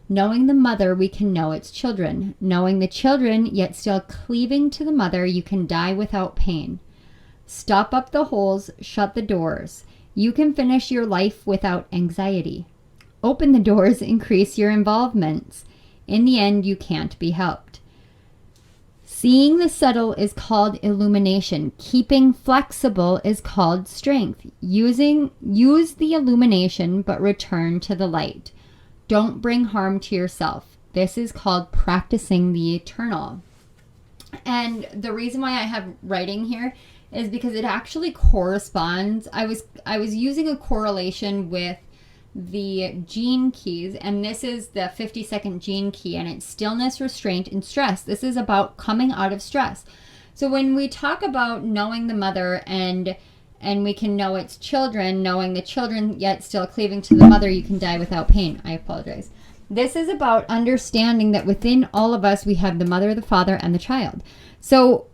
A: Knowing the mother, we can know its children. Knowing the children, yet still cleaving to the mother, you can die without pain. Stop up the holes, shut the doors. You can finish your life without anxiety. Open the doors, increase your involvements. In the end, you can't be helped. Seeing the subtle is called illumination. Keeping flexible is called strength. Use the illumination, but return to the light. Don't bring harm to yourself. This is called practicing the eternal. And the reason why I have writing here is because it actually corresponds. I was using a correlation with the gene keys, and this is the 52nd gene key, and it's stillness, restraint, and stress. This is about coming out of stress. So when we talk about knowing the mother and we can know its children, knowing the children yet still cleaving to the mother, you can die without pain. I apologize. This is about understanding that within all of us we have the mother, the father, and the child. So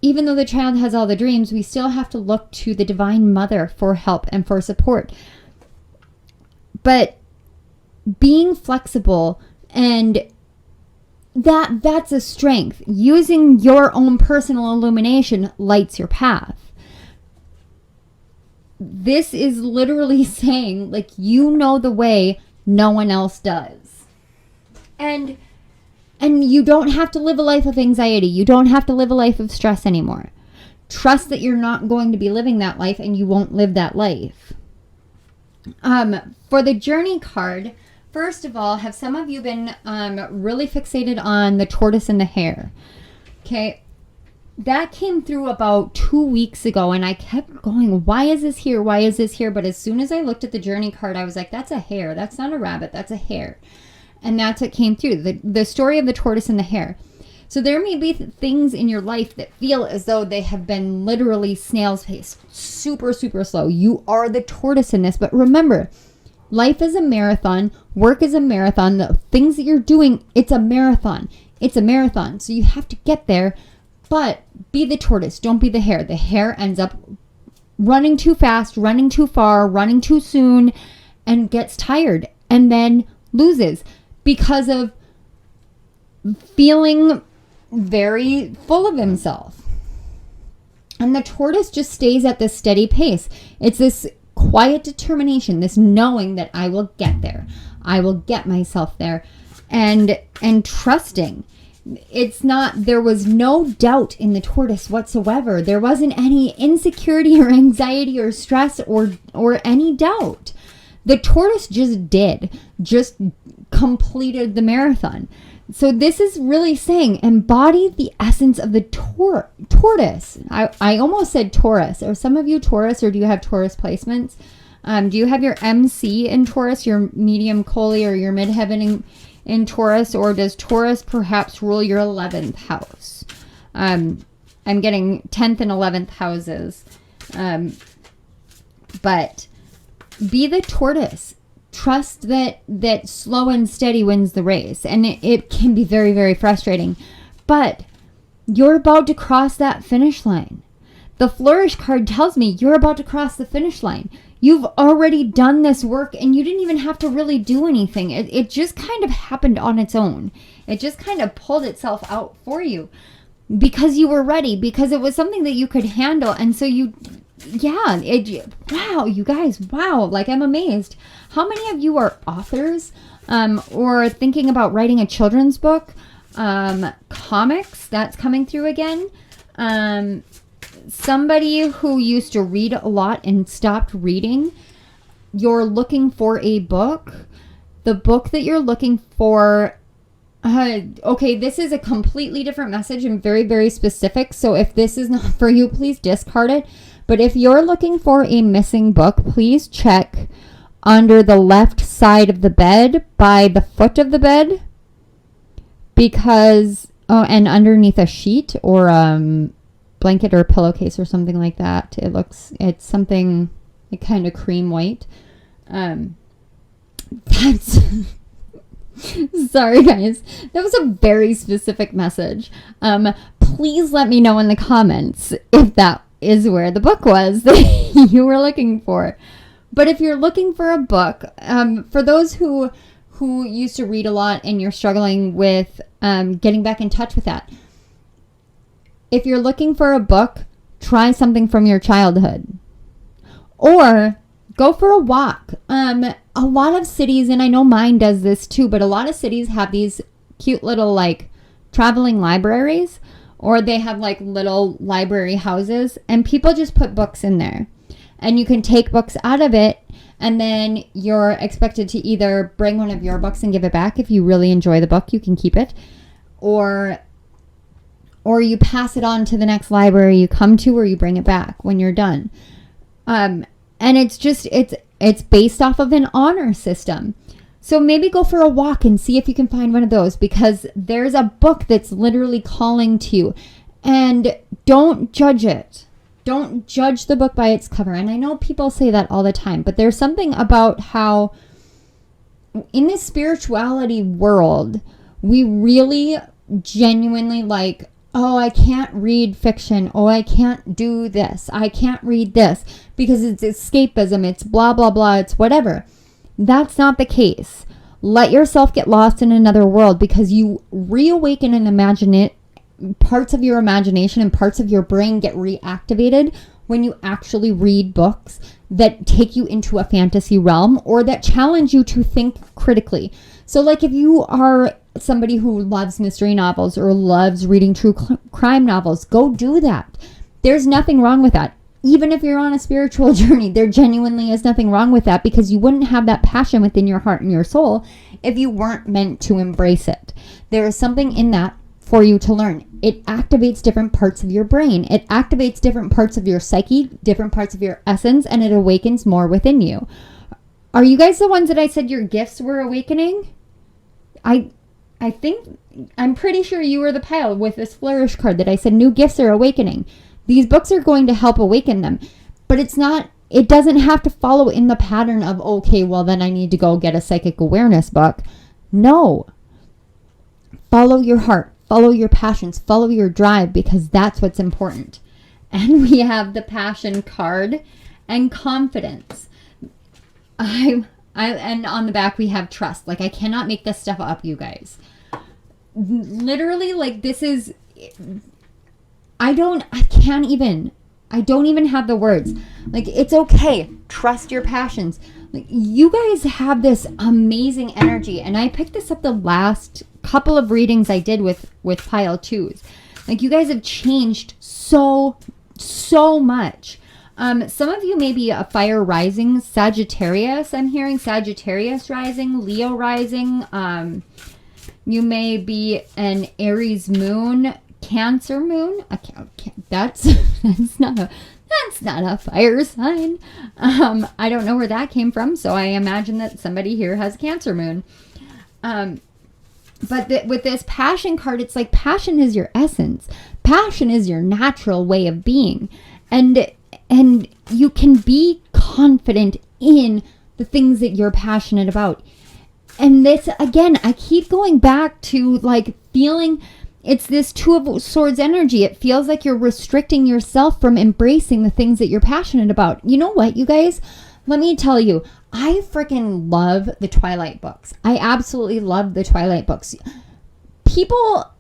A: even though the child has all the dreams, we still have to look to the divine mother for help and for support. But being flexible, and that's a strength. Using your own personal illumination lights your path. This is literally saying, like, you know the way no one else does. And you don't have to live a life of anxiety. You don't have to live a life of stress anymore. Trust that you're not going to be living that life, and you won't live that life. For the journey card, first of all, have some of you been really fixated on the tortoise and the hare? Okay, that came through about 2 weeks ago, and I kept going, why is this here? Why is this here? But as soon as I looked at the journey card, I was like, that's a hare. That's not a rabbit. That's a hare. And that's what came through, the story of the tortoise and the hare. So there may be things in your life that feel as though they have been literally snail's pace, super, super slow. You are the tortoise in this. But remember, life is a marathon. Work is a marathon. The things that you're doing, it's a marathon. It's a marathon. So you have to get there. But be the tortoise. Don't be the hare. The hare ends up running too fast, running too far, running too soon, and gets tired and then loses because of feeling very full of himself. And the tortoise just stays at this steady pace. It's this quiet determination, this knowing that I will get there. I will get myself there. And trusting. It's not, there was no doubt in the tortoise whatsoever. There wasn't any insecurity or anxiety or stress or any doubt. The tortoise just completed the marathon. So this is really saying, embody the essence of the tortoise. I almost said Taurus. Are some of you Taurus, or do you have Taurus placements? Do you have your MC in Taurus, your medium Coley, or your midheaven in Taurus, or does Taurus perhaps rule your 11th house? I'm getting 10th and 11th houses. But be the tortoise. Trust that slow and steady wins the race. And it can be very, very frustrating. But you're about to cross that finish line. The flourish card tells me you're about to cross the finish line. You've already done this work and you didn't even have to really do anything. It just kind of happened on its own. It just kind of pulled itself out for you because you were ready, because it was something that you could handle. And so wow, you guys, wow. Like, I'm amazed. How many of you are authors or thinking about writing a children's book? Comics, that's coming through again. Somebody who used to read a lot and stopped reading. You're looking for a book. The book that you're looking for... okay, this is a completely different message and very, very specific. So if this is not for you, please discard it. But if you're looking for a missing book, please check under the left side of the bed by the foot of the bed. Because, and underneath a sheet or blanket or a pillowcase or something like that. It's something kind of cream white. That's... Sorry, guys. That was a very specific message. Please let me know in the comments if that is where the book was that you were looking for. But if you're looking for a book, for those who used to read a lot and you're struggling with getting back in touch with that, if you're looking for a book, try something from your childhood. Or go for a walk. A lot of cities, and I know mine does this too, but a lot of cities have these cute little like traveling libraries, or they have like little library houses, and people just put books in there. And you can take books out of it, and then you're expected to either bring one of your books and give it back. If you really enjoy the book, you can keep it. Or you pass it on to the next library you come to, or you bring it back when you're done. And it's based off of an honor system. So maybe go for a walk and see if you can find one of those, because there's a book that's literally calling to you. And don't judge it. Don't judge the book by its cover. And I know people say that all the time, but there's something about how in this spirituality world, we really genuinely like, oh, I can't read fiction. Oh, I can't do this. I can't read this because it's escapism. It's blah, blah, blah. It's whatever. That's not the case. Let yourself get lost in another world, because you reawaken and imagine it. Parts of your imagination and parts of your brain get reactivated when you actually read books that take you into a fantasy realm or that challenge you to think critically. So like if you are somebody who loves mystery novels or loves reading true crime novels, go do that. There's nothing wrong with that. Even if you're on a spiritual journey, there genuinely is nothing wrong with that, because you wouldn't have that passion within your heart and your soul if you weren't meant to embrace it. There is something in that for you to learn. It activates different parts of your brain. It activates different parts of your psyche, different parts of your essence, and it awakens more within you. Are you guys the ones that I said your gifts were awakening? I think, I'm pretty sure you were the pile with this flourish card that I said new gifts are awakening. These books are going to help awaken them. But it doesn't have to follow in the pattern of, okay, well then I need to go get a psychic awareness book. No. Follow your heart. Follow your passions. Follow your drive, because that's what's important. And we have the passion card and confidence. And on the back we have trust. Like, I cannot make this stuff up, you guys. Literally, like, this is... I don't even have the words. Like, it's okay. Trust your passions. Like, you guys have this amazing energy. And I picked this up the last couple of readings I did with pile twos. Like, you guys have changed so much. Some of you may be a fire rising, Sagittarius. I'm hearing Sagittarius rising, Leo rising. You may be an Aries moon, Cancer moon. That's not a fire sign. I don't know where that came from, so I imagine that somebody here has Cancer moon. But with this passion card, it's like passion is your essence. Passion is your natural way of being. And you can be confident in the things that you're passionate about. And this, again, I keep going back to like feeling it's this Two of Swords energy. It feels like you're restricting yourself from embracing the things that you're passionate about. You know what, you guys? Let me tell you, I freaking love the Twilight books. I absolutely love the Twilight books. People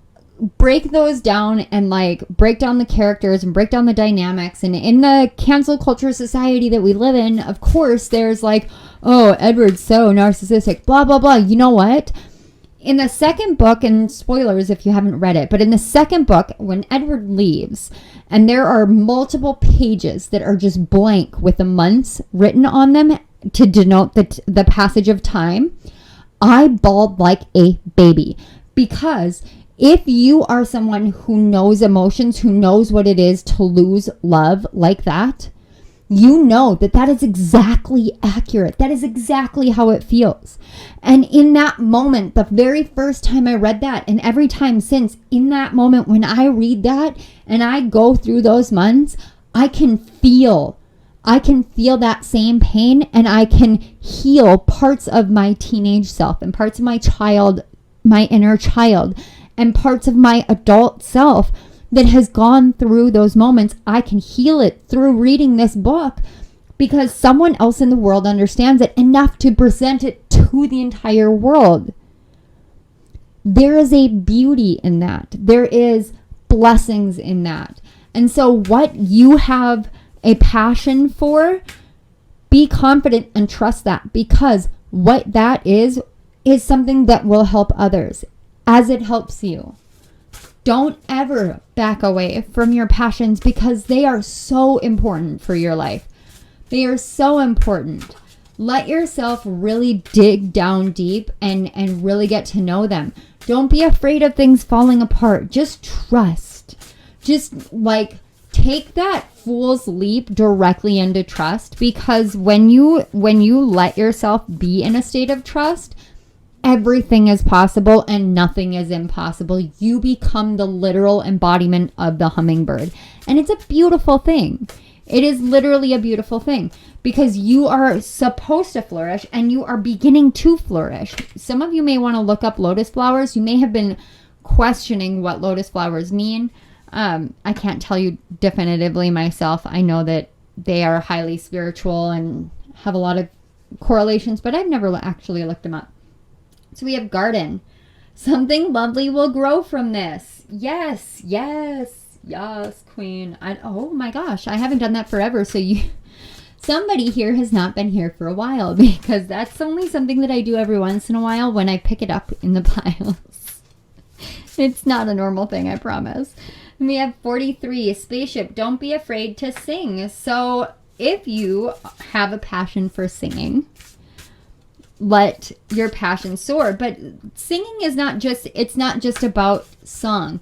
A: break those down and like break down the characters and break down the dynamics. And in the cancel culture society that we live in, of course, there's like, oh, Edward's so narcissistic, blah, blah, blah. You know what? In the second book, and spoilers if you haven't read it, but in the second book, when Edward leaves, and there are multiple pages that are just blank with the months written on them to denote the passage of time, I bawled like a baby. Because if you are someone who knows emotions, who knows what it is to lose love like that, you know that that is exactly accurate. That is exactly how it feels. And in that moment, the very first time I read that, and every time since, in that moment when I read that and I go through those months, I can feel that same pain, and I can heal parts of my teenage self and parts of my inner child, and parts of my adult self that has gone through those moments. I can heal it through reading this book because someone else in the world understands it enough to present it to the entire world. There is a beauty in that. There is blessings in that. And so what you have a passion for, be confident and trust that, because what that is something that will help others as it helps you. Don't ever back away from your passions because they are so important for your life. They are so important. Let yourself really dig down deep and really get to know them. Don't be afraid of things falling apart. Just trust. Just like take that fool's leap directly into trust, because when you let yourself be in a state of trust, everything is possible and nothing is impossible. You become the literal embodiment of the hummingbird. And it's a beautiful thing. It is literally a beautiful thing because you are supposed to flourish and you are beginning to flourish. Some of you may want to look up lotus flowers. You may have been questioning what lotus flowers mean. I can't tell you definitively myself. I know that they are highly spiritual and have a lot of correlations, but I've never actually looked them up. So we have garden. Something lovely will grow from this. Yes, yes, yes, queen. Oh my gosh, I haven't done that forever. So somebody here has not been here for a while, because that's only something that I do every once in a while when I pick it up in the piles. It's not a normal thing, I promise. And we have 43, spaceship. Don't be afraid to sing. So if you have a passion for singing, let your passion soar. But singing is not just, it's not just about song.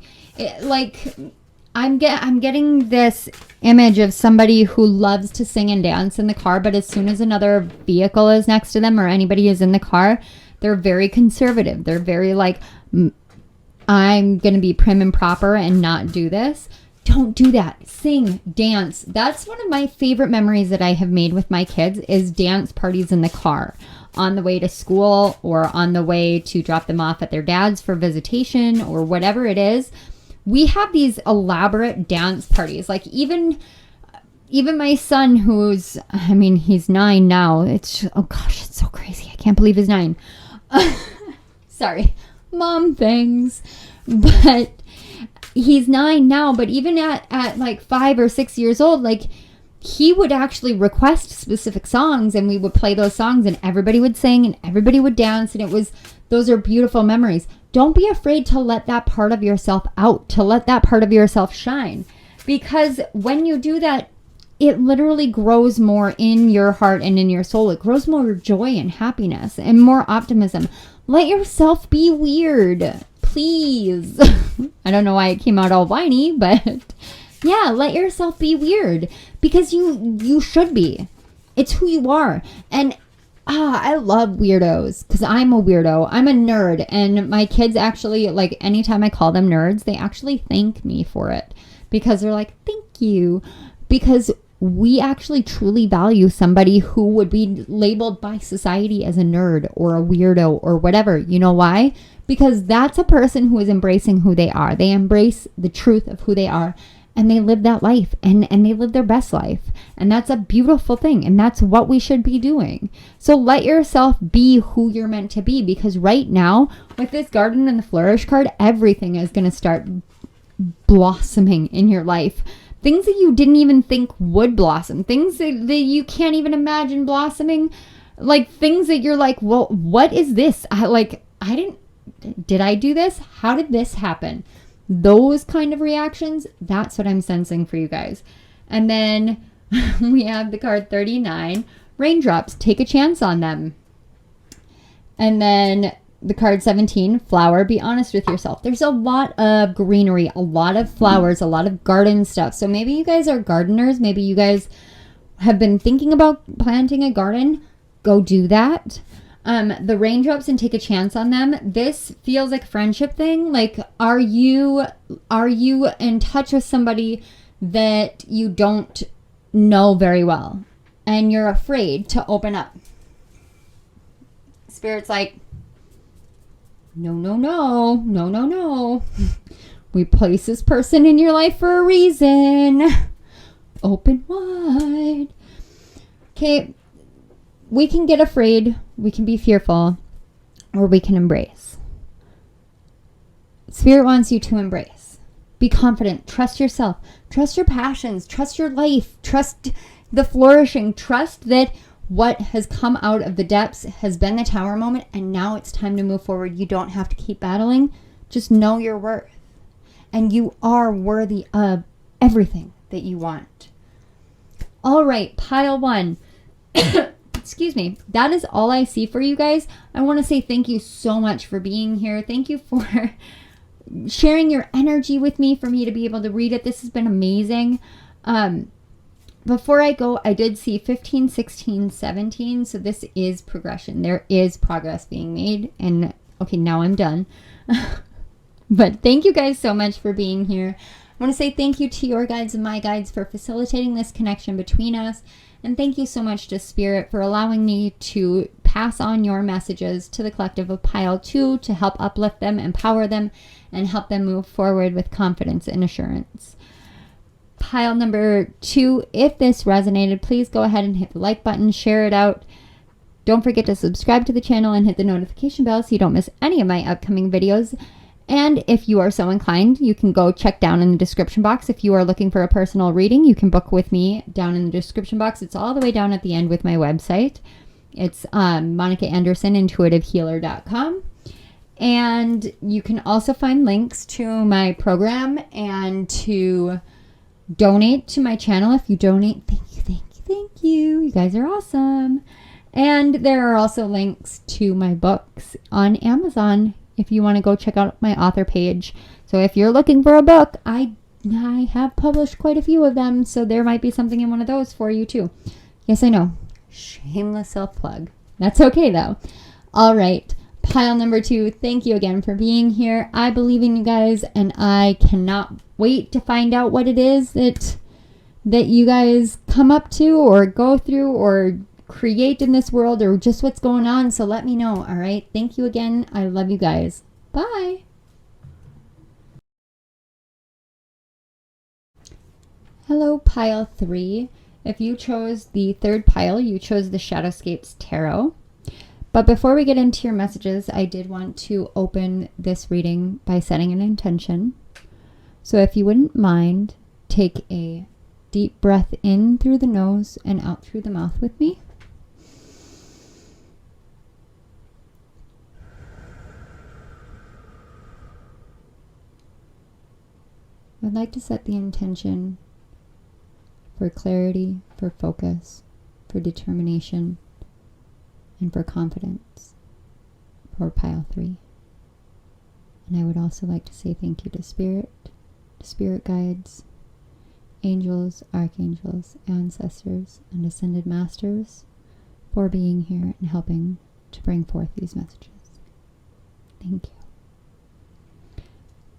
A: I'm getting this image of somebody who loves to sing and dance in the car, but as soon as another vehicle is next to them or anybody is in the car, they're very conservative. They're very like, I'm going to be prim and proper and not do this. Don't do that. Sing, dance. That's one of my favorite memories that I have made with my kids is dance parties in the car on the way to school or on the way to drop them off at their dad's for visitation or whatever it is. We have these elaborate dance parties. Like even my son who's, he's 9 now. Oh gosh, it's so crazy. I can't believe he's 9. Sorry, mom things. But he's 9 now, but even at like 5 or 6 years old, like he would actually request specific songs and we would play those songs and everybody would sing and everybody would dance. And those are beautiful memories. Don't be afraid to let that part of yourself out, to let that part of yourself shine. Because when you do that, it literally grows more in your heart and in your soul. It grows more joy and happiness and more optimism. Let yourself be weird, please. I don't know why it came out all whiny, but yeah, let yourself be weird because you should be. It's who you are. And I love weirdos because I'm a weirdo. I'm a nerd, and my kids actually, like, anytime I call them nerds, they actually thank me for it because they're like, thank you. Because we actually truly value somebody who would be labeled by society as a nerd or a weirdo or whatever. You know why? Because that's a person who is embracing who they are. They embrace the truth of who they are, and they live that life, and they live their best life. And that's a beautiful thing. And that's what we should be doing. So let yourself be who you're meant to be, because right now with this garden and the flourish card, everything is going to start blossoming in your life. Things that you didn't even think would blossom, things that you can't even imagine blossoming, like things that you're like, well, what is this? Did I do this? How did this happen? Those kind of reactions, that's what I'm sensing for you guys. And then we have the card 39, raindrops, take a chance on them. And then the card 17, flower, be honest with yourself. There's a lot of greenery, a lot of flowers, a lot of garden stuff. So maybe you guys are gardeners. Maybe you guys have been thinking about planting a garden. Go do that. The raindrops and take a chance on them. This feels like a friendship thing. Like, are you in touch with somebody that you don't know very well and you're afraid to open up? Spirit's like, no. We place this person in your life for a reason. Open wide. Okay. We can get afraid, we can be fearful, or we can embrace. Spirit wants you to embrace. Be confident. Trust yourself. Trust your passions. Trust your life. Trust the flourishing. Trust that what has come out of the depths has been the tower moment, and now it's time to move forward. You don't have to keep battling. Just know your worth. And you are worthy of everything that you want. All right, pile 1. Excuse me. That is all I see for you guys. I want to say thank you so much for being here. Thank you for sharing your energy with me for me to be able to read it. This has been amazing. Before I go, I did see 15, 16, 17. So this is progression. There is progress being made. And okay, now I'm done. But thank you guys so much for being here. I want to say thank you to your guides and my guides for facilitating this connection between us. And thank you so much to Spirit for allowing me to pass on your messages to the collective of Pile 2 to help uplift them, empower them, and help them move forward with confidence and assurance. Pile number 2, if this resonated, please go ahead and hit the like button, share it out. Don't forget to subscribe to the channel and hit the notification bell so you don't miss any of my upcoming videos. And if you are so inclined, you can go check down in the description box. If you are looking for a personal reading, you can book with me down in the description box. It's all the way down at the end with my website. It's Monica Anderson, intuitivehealer.com. And you can also find links to my program and to donate to my channel. If you donate, thank you. You guys are awesome. And there are also links to my books on Amazon if you want to go check out my author page. So if you're looking for a book, I have published quite a few of them, so there might be something in one of those for you too. Yes, I know. Shameless self-plug. That's okay though. All right. Pile number 2, thank you again for being here. I believe in you guys, and I cannot wait to find out what it is that you guys come up to or go through or create in this world, or just what's going on. So let me know. All right. Thank you again. I love you guys. Bye. Hello, pile 3. If you chose the third pile, you chose the Shadowscapes Tarot. But before we get into your messages, I did want to open this reading by setting an intention. So if you wouldn't mind, take a deep breath in through the nose and out through the mouth with me. I'd like to set the intention for clarity, for focus, for determination, and for confidence for pile 3. And I would also like to say thank you to spirit guides, angels, archangels, ancestors, and ascended masters for being here and helping to bring forth these messages. Thank you.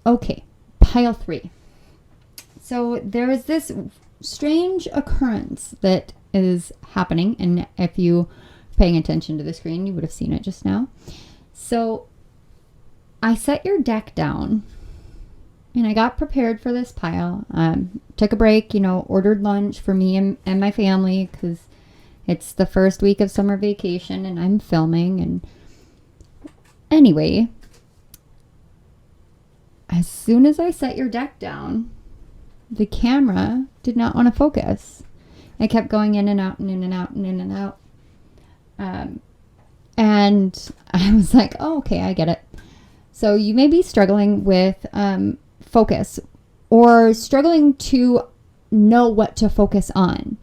A: Okay, pile 3. So there is this strange occurrence that is happening, and if you are paying attention to the screen, you would have seen it just now. So I set your deck down, and I got prepared for this pile. Took a break, ordered lunch for me and my family, because it's the first week of summer vacation, and I'm filming. And anyway, as soon as I set your deck down, the camera did not want to focus. I kept going in and out and in and out and in and out. And I was like, oh, okay, I get it. So you may be struggling with focus, or struggling to know what to focus on.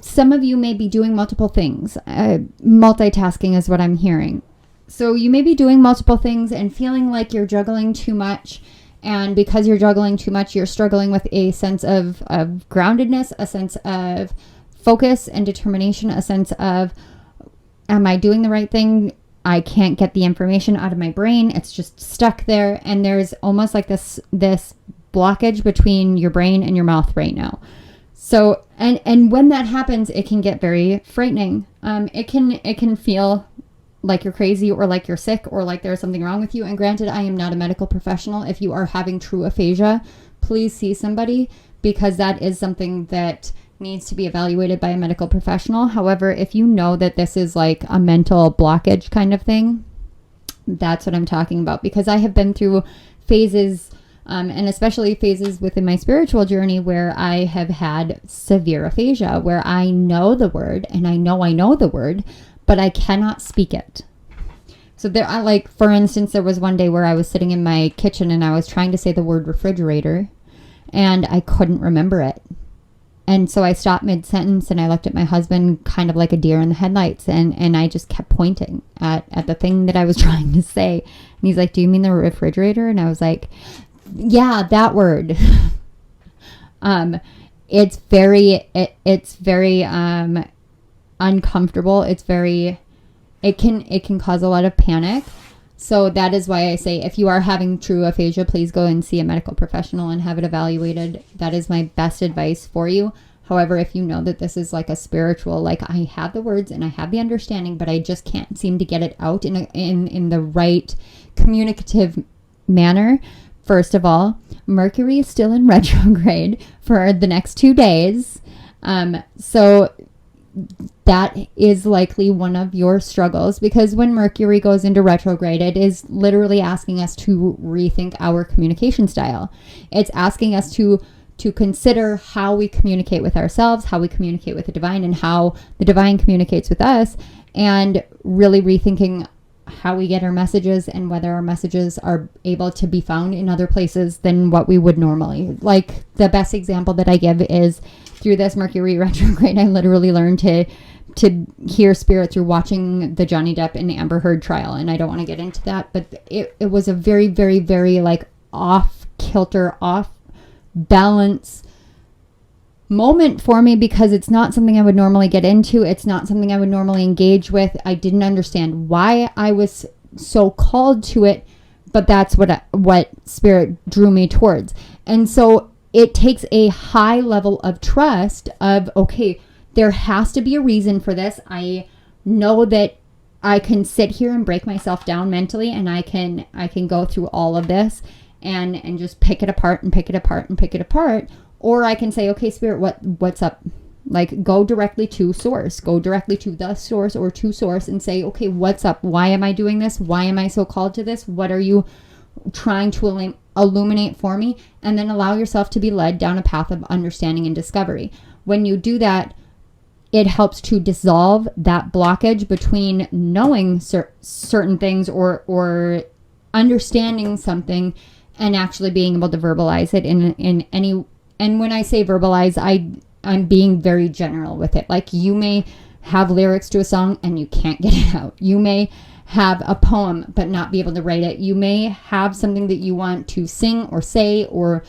A: Some of you may be doing multiple things. Multitasking is what I'm hearing. So you may be doing multiple things and feeling like you're juggling too much. And because you're juggling too much, you're struggling with a sense of groundedness, a sense of focus and determination, a sense of, am I doing the right thing? I can't get the information out of my brain. It's just stuck there. And there's almost like this blockage between your brain and your mouth right now. So, and when that happens, it can get very frightening. It can feel like you're crazy, or like you're sick, or like there's something wrong with you. And granted, I am not a medical professional. If you are having true aphasia, please see somebody, because that is something that needs to be evaluated by a medical professional. However, if you know that this is like a mental blockage kind of thing, that's what I'm talking about, because I have been through phases, and especially phases within my spiritual journey, where I have had severe aphasia, where I know the word, and I know the word, but I cannot speak it. So for instance, there was one day where I was sitting in my kitchen and I was trying to say the word refrigerator, and I couldn't remember it. And so I stopped mid-sentence, and I looked at my husband kind of like a deer in the headlights, and I just kept pointing at the thing that I was trying to say. And he's like, do you mean the refrigerator? And I was like, yeah, that word. It's very uncomfortable. It can cause a lot of panic. So that is why I say, if you are having true aphasia, please go and see a medical professional and have it evaluated. That is my best advice for you. However, if you know that this is like a spiritual, like I have the words and I have the understanding, but I just can't seem to get it out in the right communicative manner. First of all, Mercury is still in retrograde for the next 2 days. So that is likely one of your struggles, because when Mercury goes into retrograde, it is literally asking us to rethink our communication style. It's asking us to consider how we communicate with ourselves, how we communicate with the divine, and how the divine communicates with us, and really rethinking how we get our messages, and whether our messages are able to be found in other places than what we would normally. Like, the best example that I give is through this Mercury retrograde, I literally learned to hear spirit through watching the Johnny Depp and Amber Heard trial. And I don't want to get into that, but it was a very, very, very like off kilter, off balance moment for me, because it's not something I would normally get into. It's not something I would normally engage with. I didn't understand why I was so called to it, but that's what spirit drew me towards. And so it takes a high level of trust of, okay, there has to be a reason for this. I know that I can sit here and break myself down mentally, and I can go through all of this and just pick it apart and pick it apart and pick it apart. Or I can say, okay, spirit, what's up? Like, go directly to source, go directly to the source or to source, and say, okay, what's up? Why am I doing this? Why am I so called to this? What are you trying to illuminate for me? And then allow yourself to be led down a path of understanding and discovery. When you do that, it helps to dissolve that blockage between knowing certain things or understanding something and actually being able to verbalize it in any. And when I say verbalize, I'm being very general with it. Like, you may have lyrics to a song and you can't get it out. You may have a poem but not be able to write it. You may have something that you want to sing or say or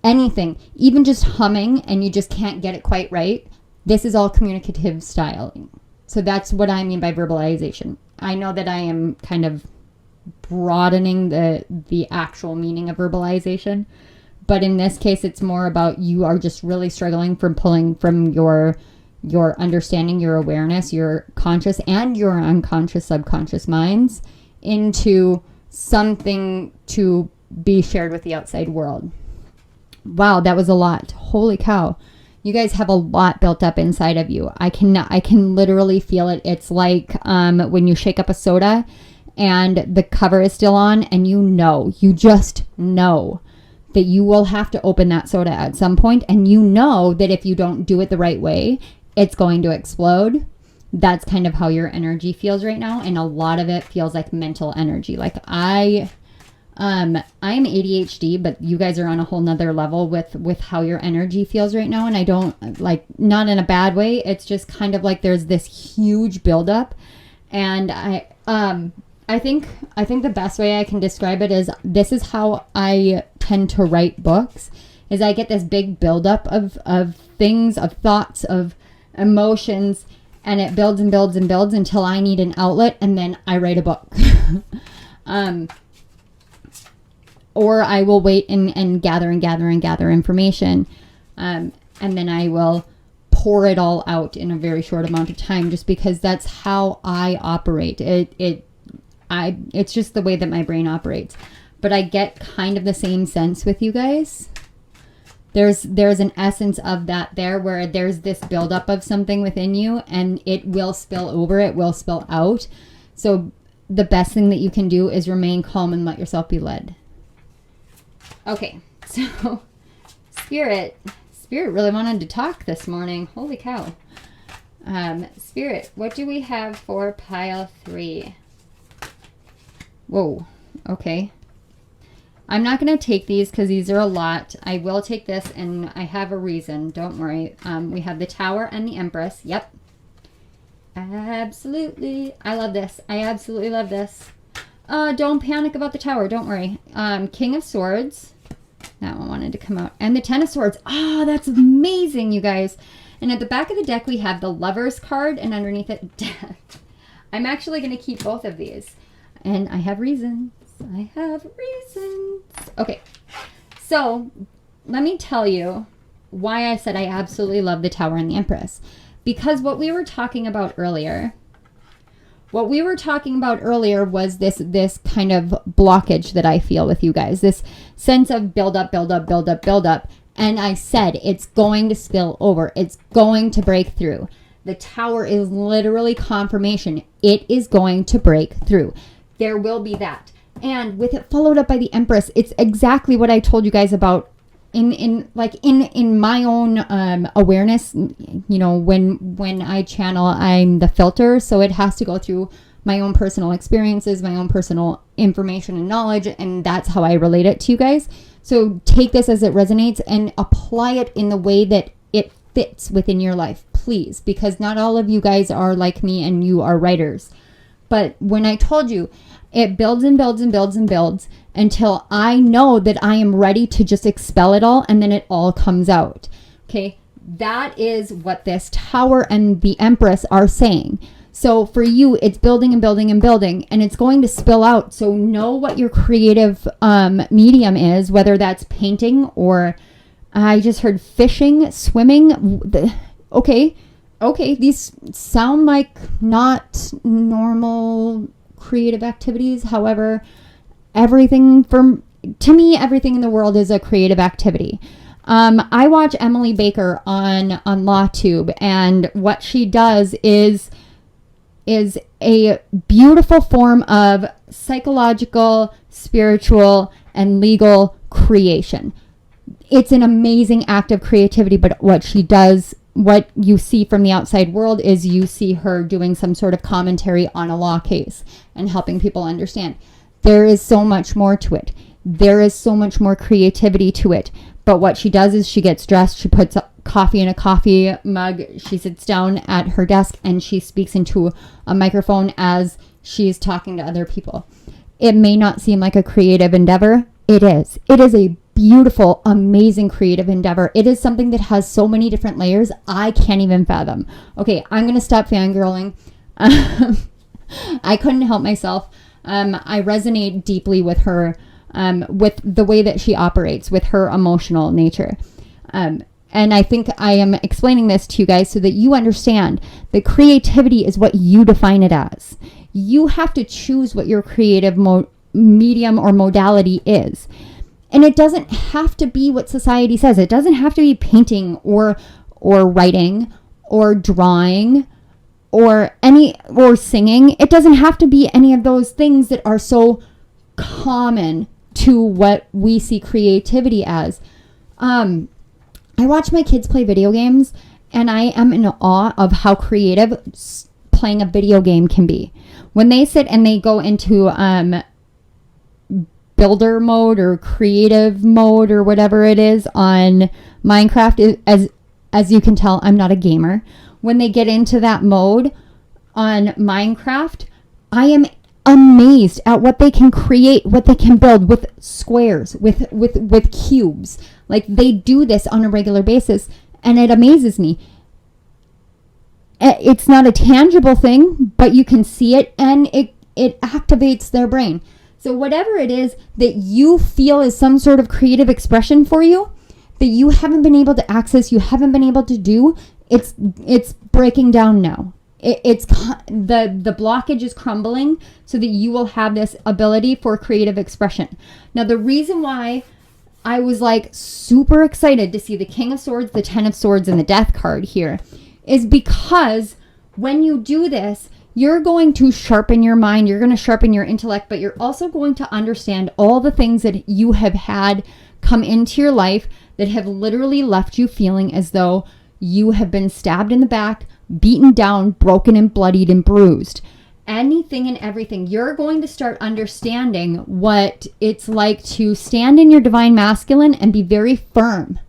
A: anything, even just humming and you just can't get it quite right, this is all communicative styling. So that's what I mean by verbalization. I know that I am kind of broadening the actual meaning of verbalization, but in this case, it's more about you are just really struggling from pulling from your understanding, your awareness, your conscious and your unconscious, subconscious minds into something to be shared with the outside world. Wow, that was a lot. Holy cow. You guys have a lot built up inside of you. I can literally feel it. It's like when you shake up a soda and the cover is still on, and you just know that you will have to open that soda at some point, and you know that if you don't do it the right way, it's going to explode. That's kind of how your energy feels right now, and a lot of it feels like mental energy. Like I'm ADHD, but you guys are on a whole nother level with how your energy feels right now, and I don't, like, not in a bad way. It's just kind of like there's this huge buildup, and I think the best way I can describe it is this is how I tend to write books, is I get this big buildup of things, of thoughts, of emotions, and it builds and builds and builds until I need an outlet, and then I write a book. Or I will wait and gather information, and then I will pour it all out in a very short amount of time, just because that's how I operate. It's just the way that my brain operates. But I get kind of the same sense with you guys. There's an essence of that there, where there's this buildup of something within you, and it will spill over, it will spill out. So the best thing that you can do is remain calm and let yourself be led. Okay, so Spirit really wanted to talk this morning. Holy cow. Spirit, what do we have for pile 3? Whoa, okay. I'm not going to take these because these are a lot. I will take this, and I have a reason. Don't worry. We have the Tower and the Empress. Yep. Absolutely. I love this. I absolutely love this. Don't panic about the Tower. Don't worry. King of Swords. That one wanted to come out. And the Ten of Swords. Oh, that's amazing, you guys. And at the back of the deck, we have the Lovers card, and underneath it, Death. I'm actually going to keep both of these. And I have reasons. I have reasons. Okay, so let me tell you why I said I absolutely love the Tower and the Empress. Because what we were talking about earlier was this kind of blockage that I feel with you guys. This sense of build up. And I said it's going to spill over. It's going to break through. The Tower is literally confirmation. It is going to break through. There will be that. And with it followed up by the Empress, it's exactly what I told you guys about in my own awareness. You know, when I channel, I'm the filter, so it has to go through my own personal experiences, my own personal information and knowledge, and that's how I relate it to you guys. So take this as it resonates and apply it in the way that it fits within your life, please, because not all of you guys are like me and you are writers. But when I told you, it builds and builds and builds and builds until I know that I am ready to just expel it all, and then it all comes out. Okay, that is what this Tower and the Empress are saying. So for you, it's building and building and building, and it's going to spill out. So know what your creative medium is, whether that's painting or I just heard fishing, swimming. Okay, these sound like not normal creative activities. However, everything in the world is a creative activity. I watch Emily Baker on LawTube, and what she does is a beautiful form of psychological, spiritual, and legal creation. It's an amazing act of creativity, but what she does, what you see from the outside world, is you see her doing some sort of commentary on a law case and helping people understand. There is so much more to it. There is so much more creativity to it. But what she does is she gets dressed, she puts coffee in a coffee mug, she sits down at her desk, and she speaks into a microphone as she's talking to other people. It may not seem like a creative endeavor. It is. It is a beautiful, amazing creative endeavor. It is something that has so many different layers I can't even fathom. Okay, I'm going to stop fangirling. I couldn't help myself. I resonate deeply with her, with the way that she operates, with her emotional nature. And I think I am explaining this to you guys so that you understand that creativity is what you define it as. You have to choose what your creative medium or modality is. And it doesn't have to be what society says. It doesn't have to be painting or writing or drawing or singing. It doesn't have to be any of those things that are so common to what we see creativity as. I watch my kids play video games, and I am in awe of how creative playing a video game can be. When they sit and they go into builder mode or creative mode or whatever it is on Minecraft, as you can tell, I'm not a gamer. When they get into that mode on Minecraft, I am amazed at what they can create, what they can build with squares, with cubes. Like, they do this on a regular basis, and it amazes me. It's not a tangible thing, but you can see it, and it activates their brain. So whatever it is that you feel is some sort of creative expression for you, that you haven't been able to access, you haven't been able to do, it's breaking down now. The blockage is crumbling so that you will have this ability for creative expression. Now, the reason why I was like super excited to see the King of Swords, the Ten of Swords, and the Death card here is because when you do this, you're going to sharpen your mind, you're going to sharpen your intellect, but you're also going to understand all the things that you have had come into your life that have literally left you feeling as though you have been stabbed in the back, beaten down, broken and bloodied and bruised. Anything and everything. You're going to start understanding what it's like to stand in your divine masculine and be very firm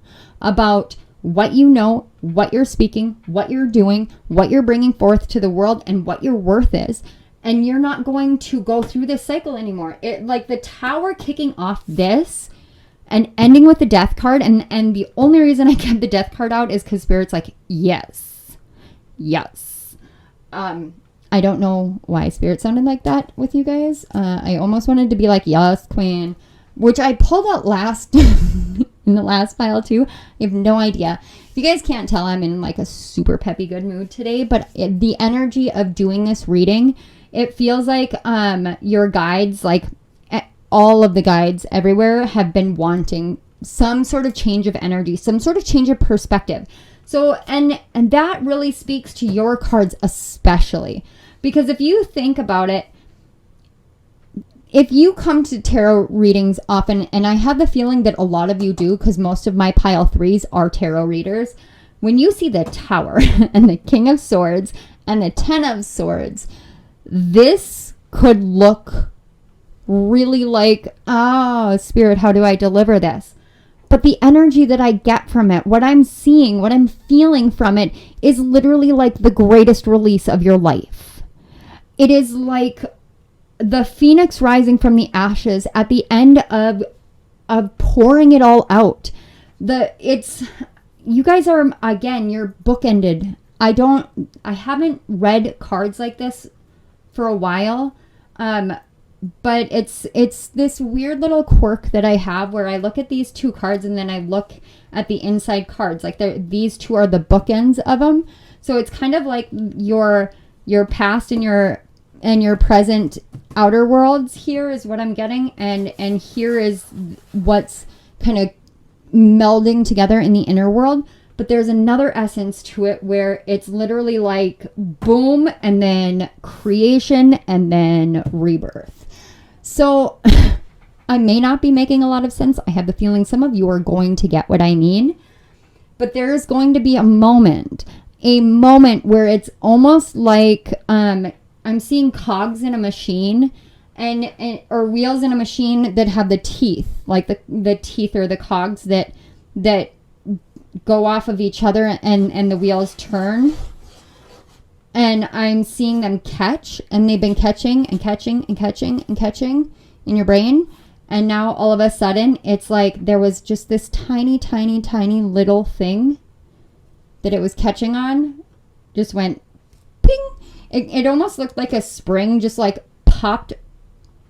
A: about what you know, what you're speaking, what you're doing, what you're bringing forth to the world, and what your worth is. And you're not going to go through this cycle anymore. It, like the Tower kicking off this and ending with the Death card, and the only reason I kept the Death card out is because Spirit's like, yes. I don't know why Spirit sounded like that with you guys. I almost wanted to be like, yes, Queen, which I pulled out last in the last pile too. I have no idea. If you guys can't tell, I'm in like a super peppy good mood today, but the energy of doing this reading, it feels like your guides, like all of the guides everywhere, have been wanting some sort of change of energy, some sort of change of perspective. So, and that really speaks to your cards especially, because if you think about it, if you come to tarot readings often, and I have the feeling that a lot of you do, because most of my pile threes are tarot readers, when you see the Tower and the King of Swords and the Ten of Swords, this could look really like, Spirit, how do I deliver this? But the energy that I get from it, what I'm seeing, what I'm feeling from it, is literally like the greatest release of your life. It is like the phoenix rising from the ashes at the end of pouring it all out. You guys are, again, you're bookended. I haven't read cards like this for a while. But it's this weird little quirk that I have where I look at these two cards and then I look at the inside cards. Like these two are the bookends of them. So it's kind of like your past and your present outer worlds. Here is what I'm getting, and here is what's kind of melding together in the inner world. But there's another essence to it where it's literally like boom, and then creation, and then rebirth. So I may not be making a lot of sense. I have the feeling some of you are going to get what I mean. But there is going to be a moment where it's almost like I'm seeing cogs in a machine or wheels in a machine that have the teeth, like the teeth or the cogs that go off of each other and the wheels turn. And I'm seeing them catch, and they've been catching and catching and catching and catching in your brain. And now all of a sudden, it's like there was just this tiny, tiny, tiny little thing that it was catching on. Just went ping. It almost looked like a spring just like popped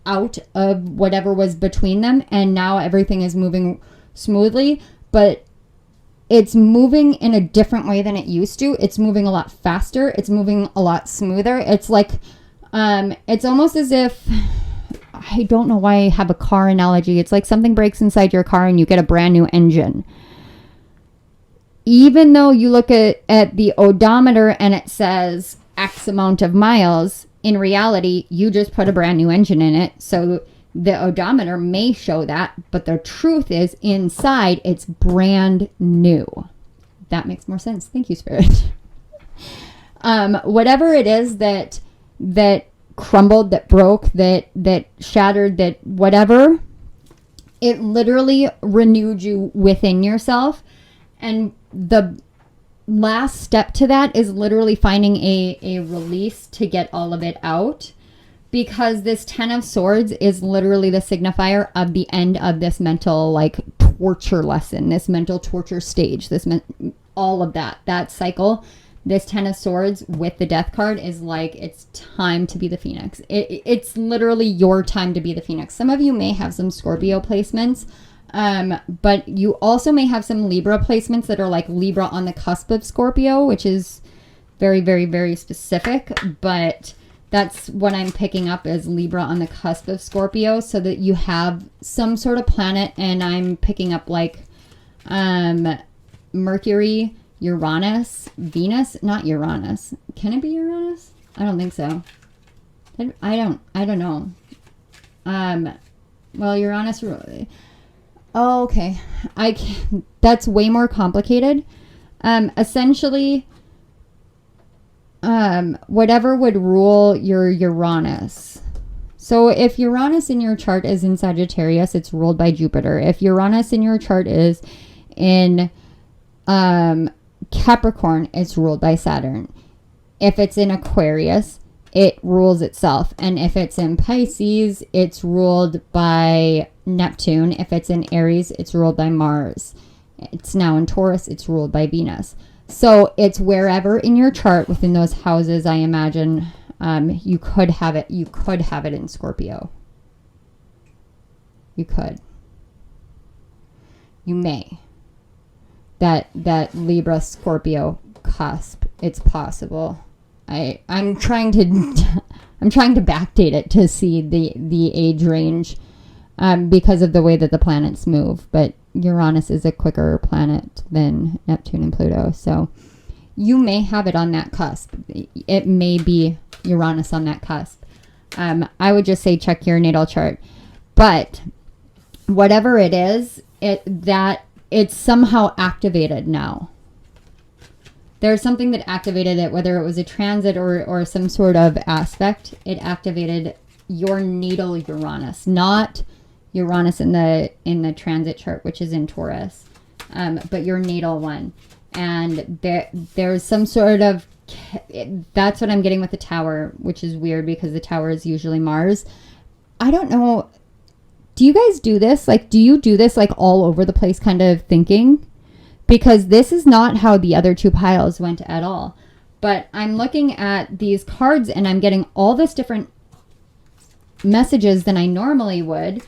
A: out of whatever was between them. And now everything is moving smoothly. But it's moving in a different way than it used to. It's moving a lot faster. It's moving a lot smoother. It's like, it's almost as if, I don't know why I have a car analogy. It's like something breaks inside your car and you get a brand new engine. Even though you look at the odometer and it says X amount of miles, in reality, you just put a brand new engine in it. So the odometer may show that, but the truth is inside it's brand new. That makes more sense. Thank you, Spirit. Whatever it is that crumbled, that broke, that shattered, that whatever, it literally renewed you within yourself. And the last step to that is literally finding a release to get all of it out. Because this 10 of Swords is literally the signifier of the end of this mental like torture lesson, this mental torture stage, all of that cycle. This 10 of Swords with the Death card is like, it's time to be the Phoenix. It's literally your time to be the Phoenix. Some of you may have some Scorpio placements, but you also may have some Libra placements that are like Libra on the cusp of Scorpio, which is very, very, very specific. But that's what I'm picking up as Libra on the cusp of Scorpio, so that you have some sort of planet. And I'm picking up like Mercury, Uranus, Venus, not Uranus. Can it be Uranus? I don't think so. I don't know. Well, Uranus. Oh, okay. That's way more complicated. Essentially, whatever would rule your Uranus. So if Uranus in your chart is in Sagittarius, it's ruled by Jupiter. If Uranus in your chart is in Capricorn, it's ruled by Saturn. If it's in Aquarius, it rules itself. And if it's in Pisces, it's ruled by Neptune. If it's in Aries, it's ruled by Mars. It's now in Taurus, it's ruled by Venus. So it's wherever in your chart within those houses, I imagine, you could have it. You could have it in Scorpio. You could. You may. That Libra Scorpio cusp, it's possible. I'm trying to backdate it to see the age range, because of the way that the planets move. But Uranus is a quicker planet than Neptune and Pluto, so you may have it on that cusp. It may be Uranus on that cusp. I would just say check your natal chart. But whatever it is, it's somehow activated now. There's something that activated it, whether it was a transit or some sort of aspect. It activated your natal Uranus, not Uranus in the transit chart, which is in Taurus, but your natal one. And there's some sort of, that's what I'm getting with the Tower, which is weird because the Tower is usually Mars. I don't know. Do you guys do this? Like, do you do this like all over the place kind of thinking? Because this is not how the other two piles went at all. But I'm looking at these cards and I'm getting all this different messages than I normally would.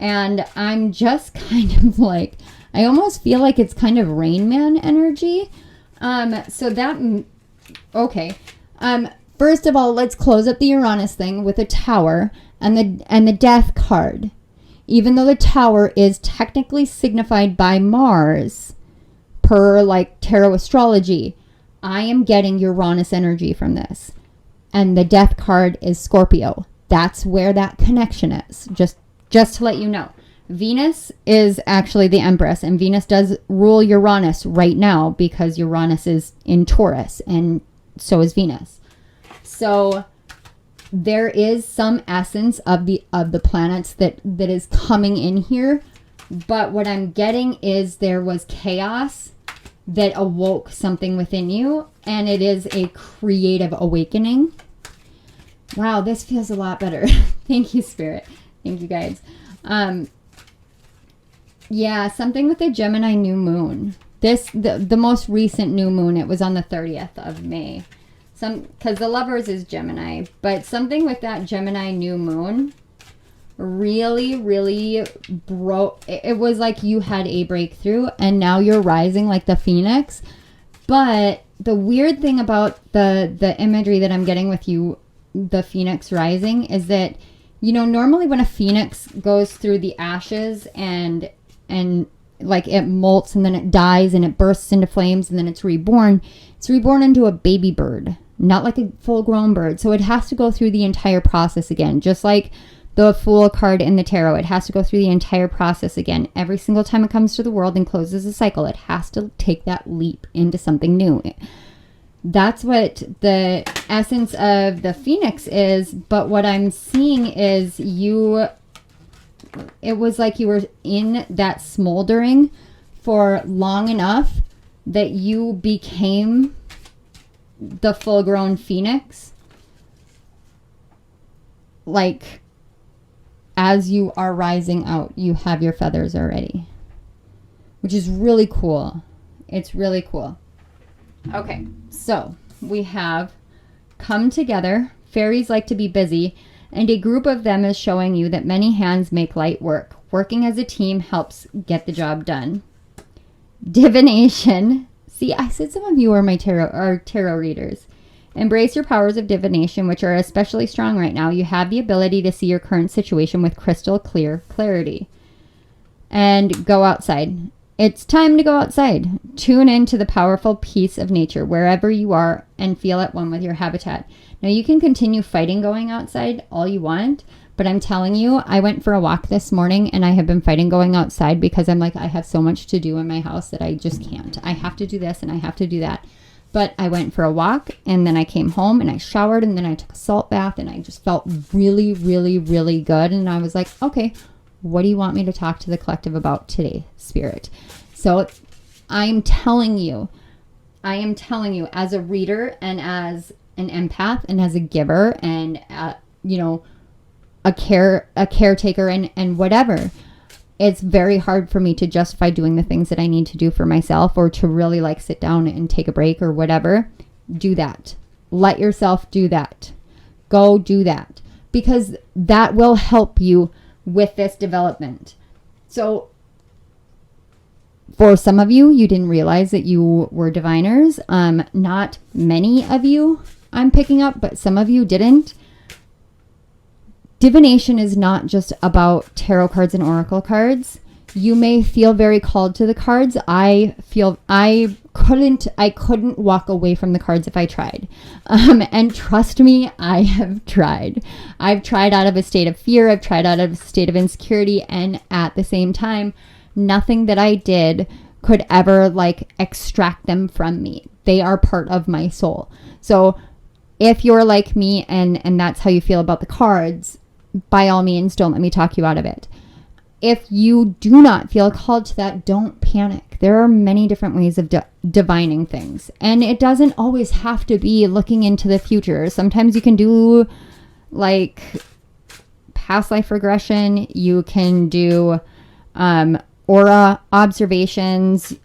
A: And I'm just kind of like, I almost feel like it's kind of Rain Man energy. So that, okay. First of all, let's close up the Uranus thing with a Tower and the Death card. Even though the Tower is technically signified by Mars, per like tarot astrology, I am getting Uranus energy from this. And the Death card is Scorpio. That's where that connection is. Just to let you know. Venus is actually the Empress, and Venus does rule Uranus right now because Uranus is in Taurus, and so is Venus. So there is some essence of the planets that is coming in here, but what I'm getting is there was chaos that awoke something within you, and it is a creative awakening. Wow, this feels a lot better. Thank you, Spirit. Thank you, guys. Yeah, something with the Gemini new moon. The most recent new moon, it was on the 30th of May. Because the Lovers is Gemini, but something with that Gemini new moon really, really broke. It was like you had a breakthrough and now you're rising like the phoenix. But the weird thing about the imagery that I'm getting with you, the phoenix rising, is that, you know, normally when a phoenix goes through the ashes and like it molts and then it dies and it bursts into flames and then it's reborn into a baby bird, not like a full-grown bird. So it has to go through the entire process again, just like the Fool card in the tarot. It has to go through the entire process again. Every single time it comes to the world and closes a cycle, it has to take that leap into something new. That's what the essence of the phoenix is. But what I'm seeing is it was like you were in that smoldering for long enough that you became the full-grown phoenix. Like, as you are rising out, you have your feathers already, which is really cool. It's really cool. Okay, so we have come together. Fairies like to be busy, and a group of them is showing you that many hands make light work. Working as a team helps get the job done. Divination. See, I said some of you are my tarot readers. Embrace your powers of divination, which are especially strong right now. You have the ability to see your current situation with crystal clear clarity. And go outside. It's time to go outside. Tune into the powerful peace of nature wherever you are and feel at one with your habitat. Now, you can continue fighting going outside all you want, but I'm telling you, I went for a walk this morning and I have been fighting going outside because I'm like, I have so much to do in my house that I just can't. I have to do this and I have to do that. But I went for a walk and then I came home and I showered and then I took a salt bath and I just felt really, really, really good. And I was like, okay, what do you want me to talk to the collective about today, Spirit? So I'm telling you, as a reader and as an empath and as a giver and, you know, a caretaker and whatever, it's very hard for me to justify doing the things that I need to do for myself or to really like sit down and take a break or whatever. Do that. Let yourself do that. Go do that, because that will help you with this development. So for some of you, you didn't realize that you were diviners. Not many of you I'm picking up, but some of you didn't. Divination is not just about tarot cards and oracle cards. You may feel very called to the cards. I couldn't walk away from the cards if I tried. And trust me, I have tried. I've tried out of a state of fear. I've tried out of a state of insecurity. And at the same time, nothing that I did could ever like extract them from me. They are part of my soul. So if you're like me and that's how you feel about the cards, by all means, don't let me talk you out of it. If you do not feel called to that, don't panic. There are many different ways of divining things. And it doesn't always have to be looking into the future. Sometimes you can do like past life regression. You can do aura observations,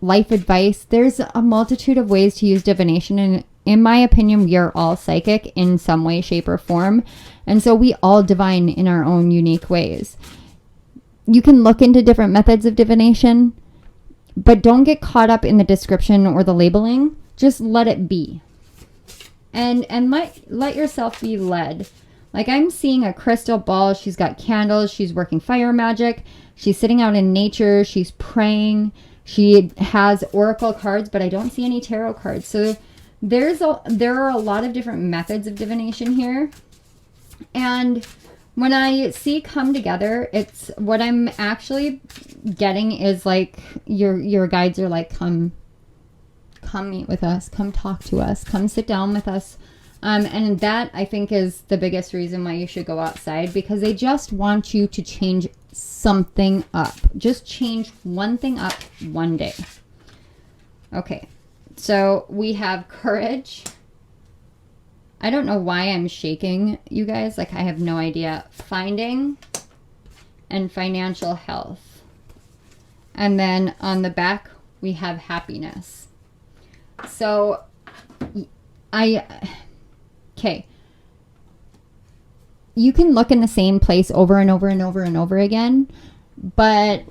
A: life advice. There's a multitude of ways to use divination, and in my opinion, we are all psychic in some way, shape, or form. And so we all divine in our own unique ways. You can look into different methods of divination, but don't get caught up in the description or the labeling. Just let it be. And let yourself be led. Like, I'm seeing a crystal ball. She's got candles. She's working fire magic. She's sitting out in nature. She's praying. She has oracle cards, but I don't see any tarot cards. So there are a lot of different methods of divination here. And when I see come together, it's what I'm actually getting is like your guides are like, come meet with us, come talk to us, come sit down with us. And that, I think, is the biggest reason why you should go outside, because they just want you to change something up. Just change one thing up one day. Okay, so we have courage. I don't know why I'm shaking, you guys. Like, I have no idea. Finding and financial health. And then on the back, we have happiness. So, okay. You can look in the same place over and over and over and over again, but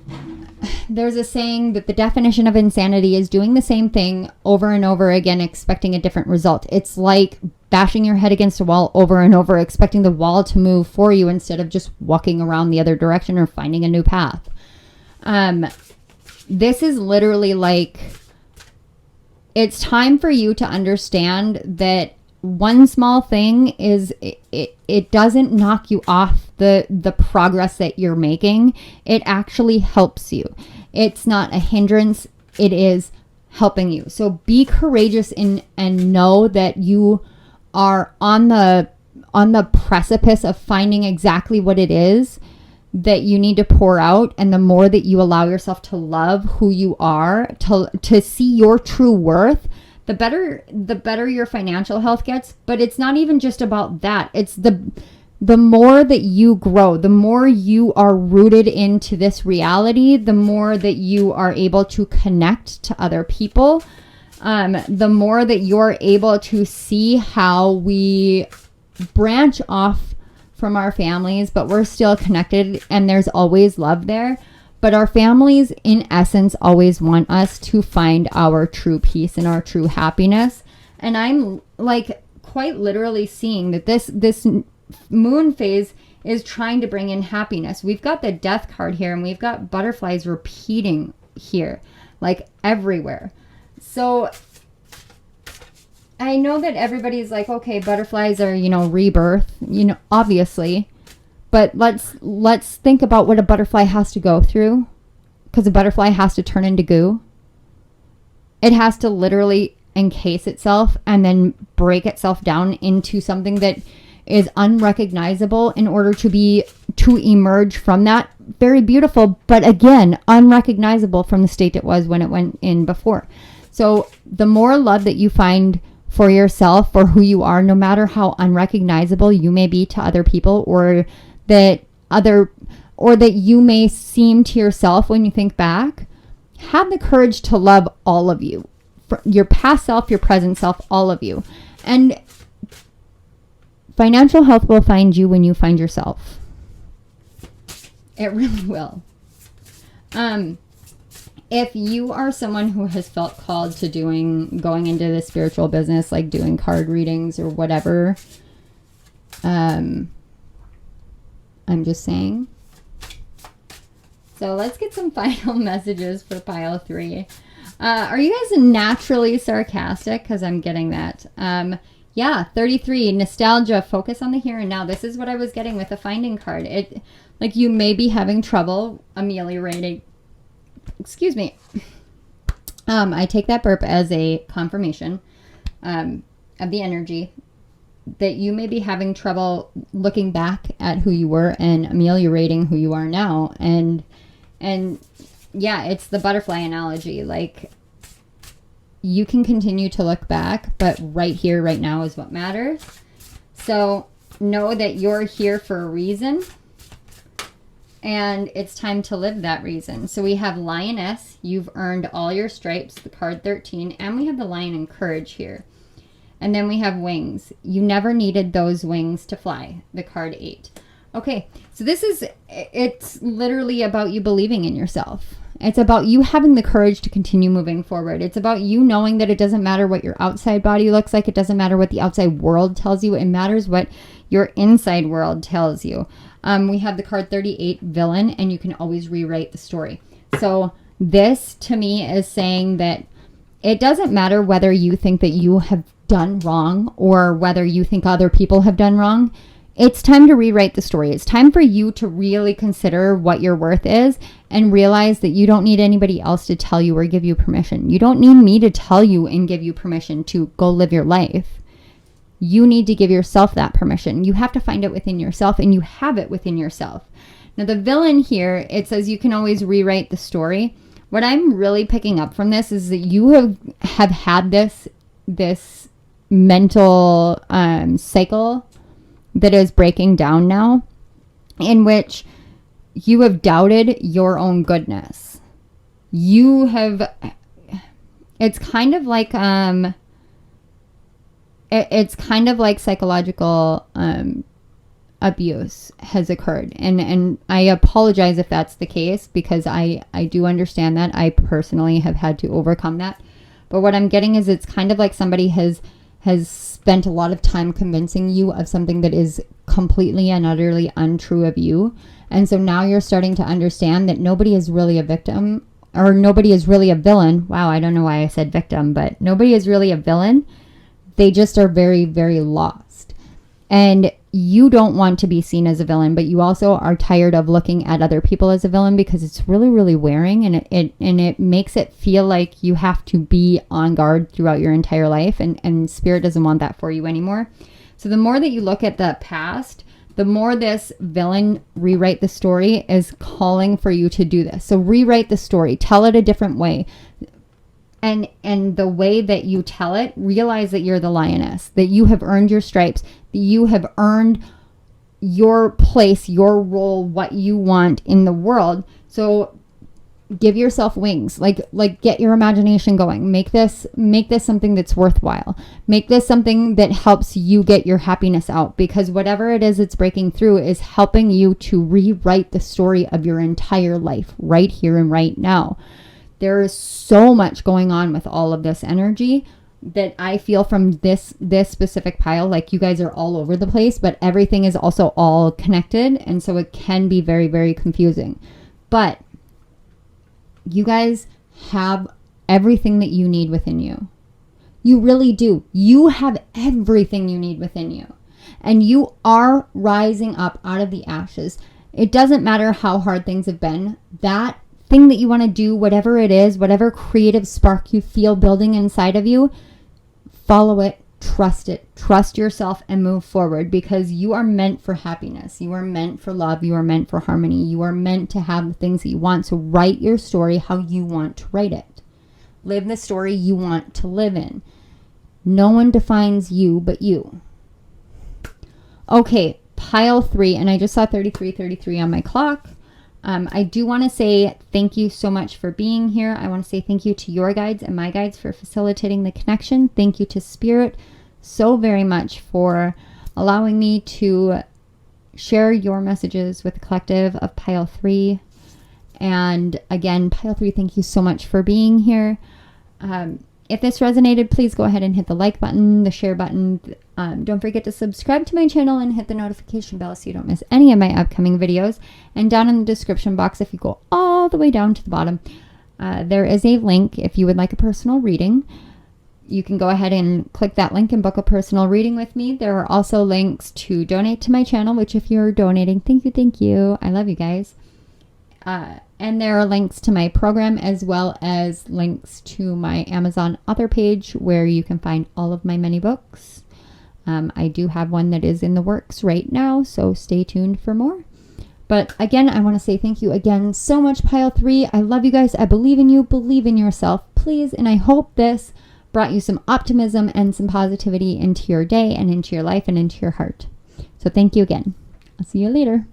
A: there's a saying that the definition of insanity is doing the same thing over and over again, expecting a different result. It's like bashing your head against a wall over and over, expecting the wall to move for you instead of just walking around the other direction or finding a new path. This is literally like, it's time for you to understand that one small thing is it doesn't knock you off the progress that you're making. It actually helps you. It's not a hindrance. It is helping you. So be courageous and know that you are on the precipice of finding exactly what it is that you need to pour out. And the more that you allow yourself to love who you are, to see your true worth, the better your financial health gets. But it's not even just about that. It's the more that you grow, the more you are rooted into this reality, the more that you are able to connect to other people, the more that you're able to see how we branch off from our families, but we're still connected and there's always love there. But our families, in essence, always want us to find our true peace and our true happiness. And I'm like quite literally seeing that this moon phase is trying to bring in happiness. We've got the death card here and we've got butterflies repeating here, like everywhere. So I know that everybody's like, okay, butterflies are, rebirth, obviously. But let's think about what a butterfly has to go through, because a butterfly has to turn into goo. It has to literally encase itself and then break itself down into something that is unrecognizable in order to emerge from that. Very beautiful, but again, unrecognizable from the state it was when it went in before. So the more love that you find for yourself, for who you are, no matter how unrecognizable you may be to other people, or that you may seem to yourself when you think back, have the courage to love all of you, your past self, your present self, all of you. And financial health will find you when you find yourself. It really will. If you are someone who has felt called to going into the spiritual business, like doing card readings or whatever, I'm just saying. So let's get some final messages for pile 3. Are you guys naturally sarcastic? Because I'm getting that. Yeah, 33, nostalgia, focus on the here and now. This is what I was getting with the finding card. Like you may be having trouble ameliorating. Excuse me. I take that burp as a confirmation of the energy that you may be having trouble looking back at who you were and ameliorating who you are now. And yeah, it's the butterfly analogy. Like, you can continue to look back, but right here, right now is what matters. So know that you're here for a reason, and it's time to live that reason. So we have Lioness, you've earned all your stripes, the card 13, and we have the Lion and Courage here. And then we have Wings. You never needed those wings to fly, the card 8. Okay, so it's literally about you believing in yourself. It's about you having the courage to continue moving forward. It's about you knowing that it doesn't matter what your outside body looks like. It doesn't matter what the outside world tells you. It matters what your inside world tells you. We have the card 38, Villain, and you can always rewrite the story. So this, to me, is saying that it doesn't matter whether you think that you have done wrong or whether you think other people have done wrong. It's time to rewrite the story. It's time for you to really consider what your worth is and realize that you don't need anybody else to tell you or give you permission. You don't need me to tell you and give you permission to go live your life. You need to give yourself that permission. You have to find it within yourself, and you have it within yourself. Now, the Villain here, it says you can always rewrite the story. What I'm really picking up from this is that you have had this mental cycle that is breaking down now, in which you have doubted your own goodness. You have, it's kind of like, it's kind of like psychological, abuse has occurred. And I apologize if that's the case, because I do understand that. I personally have had to overcome that. But what I'm getting is it's kind of like somebody has spent a lot of time convincing you of something that is completely and utterly untrue of you. And so now you're starting to understand that nobody is really a victim, or nobody is really a villain. Wow, I don't know why I said victim, but nobody is really a villain. They just are very, very lost. And you don't want to be seen as a villain, but you also are tired of looking at other people as a villain, because it's really, really wearing, and it makes it feel like you have to be on guard throughout your entire life, and Spirit doesn't want that for you anymore. So the more that you look at the past, the more this villain rewrite the story is calling for you to do this. So rewrite the story, tell it a different way. And the way that you tell it, realize that you're the lioness, that you have earned your stripes, that you have earned your place, your role, what you want in the world. So give yourself wings, like get your imagination going. Make this something that's worthwhile. Make this something that helps you get your happiness out, because whatever it is that's breaking through is helping you to rewrite the story of your entire life right here and right now. There is so much going on with all of this energy that I feel from this specific pile. Like, you guys are all over the place, but everything is also all connected. And so it can be very, very confusing. But you guys have everything that you need within you. You really do. You have everything you need within you. And you are rising up out of the ashes. It doesn't matter how hard things have been. That thing that you want to do, whatever it is, whatever creative spark you feel building inside of you, follow it, trust yourself, and move forward, because you are meant for happiness. You are meant for love. You are meant for harmony. You are meant to have the things that you want. So write your story how you want to write it. Live the story you want to live in. No one defines you but you. Okay, pile 3, and I just saw 3333 on my clock. I do want to say thank you so much for being here. I want to say thank you to your guides and my guides for facilitating the connection. Thank you to Spirit so very much for allowing me to share your messages with the collective of pile 3. And again, pile 3, thank you so much for being here. If this resonated, please go ahead and hit the like button, the share button. Don't forget to subscribe to my channel and hit the notification bell so you don't miss any of my upcoming videos. And down in the description box, if you go all the way down to the bottom, there is a link if you would like a personal reading. You can go ahead and click that link and book a personal reading with me. There are also links to donate to my channel, which if you're donating, thank you. I love you guys. And there are links to my program, as well as links to my Amazon author page, where you can find all of my many books. I do have one that is in the works right now, so stay tuned for more. But again, I want to say thank you again so much, pile 3. I love you guys. I believe in you. Believe in yourself, please. And I hope this brought you some optimism and some positivity into your day and into your life and into your heart. So thank you again. I'll see you later.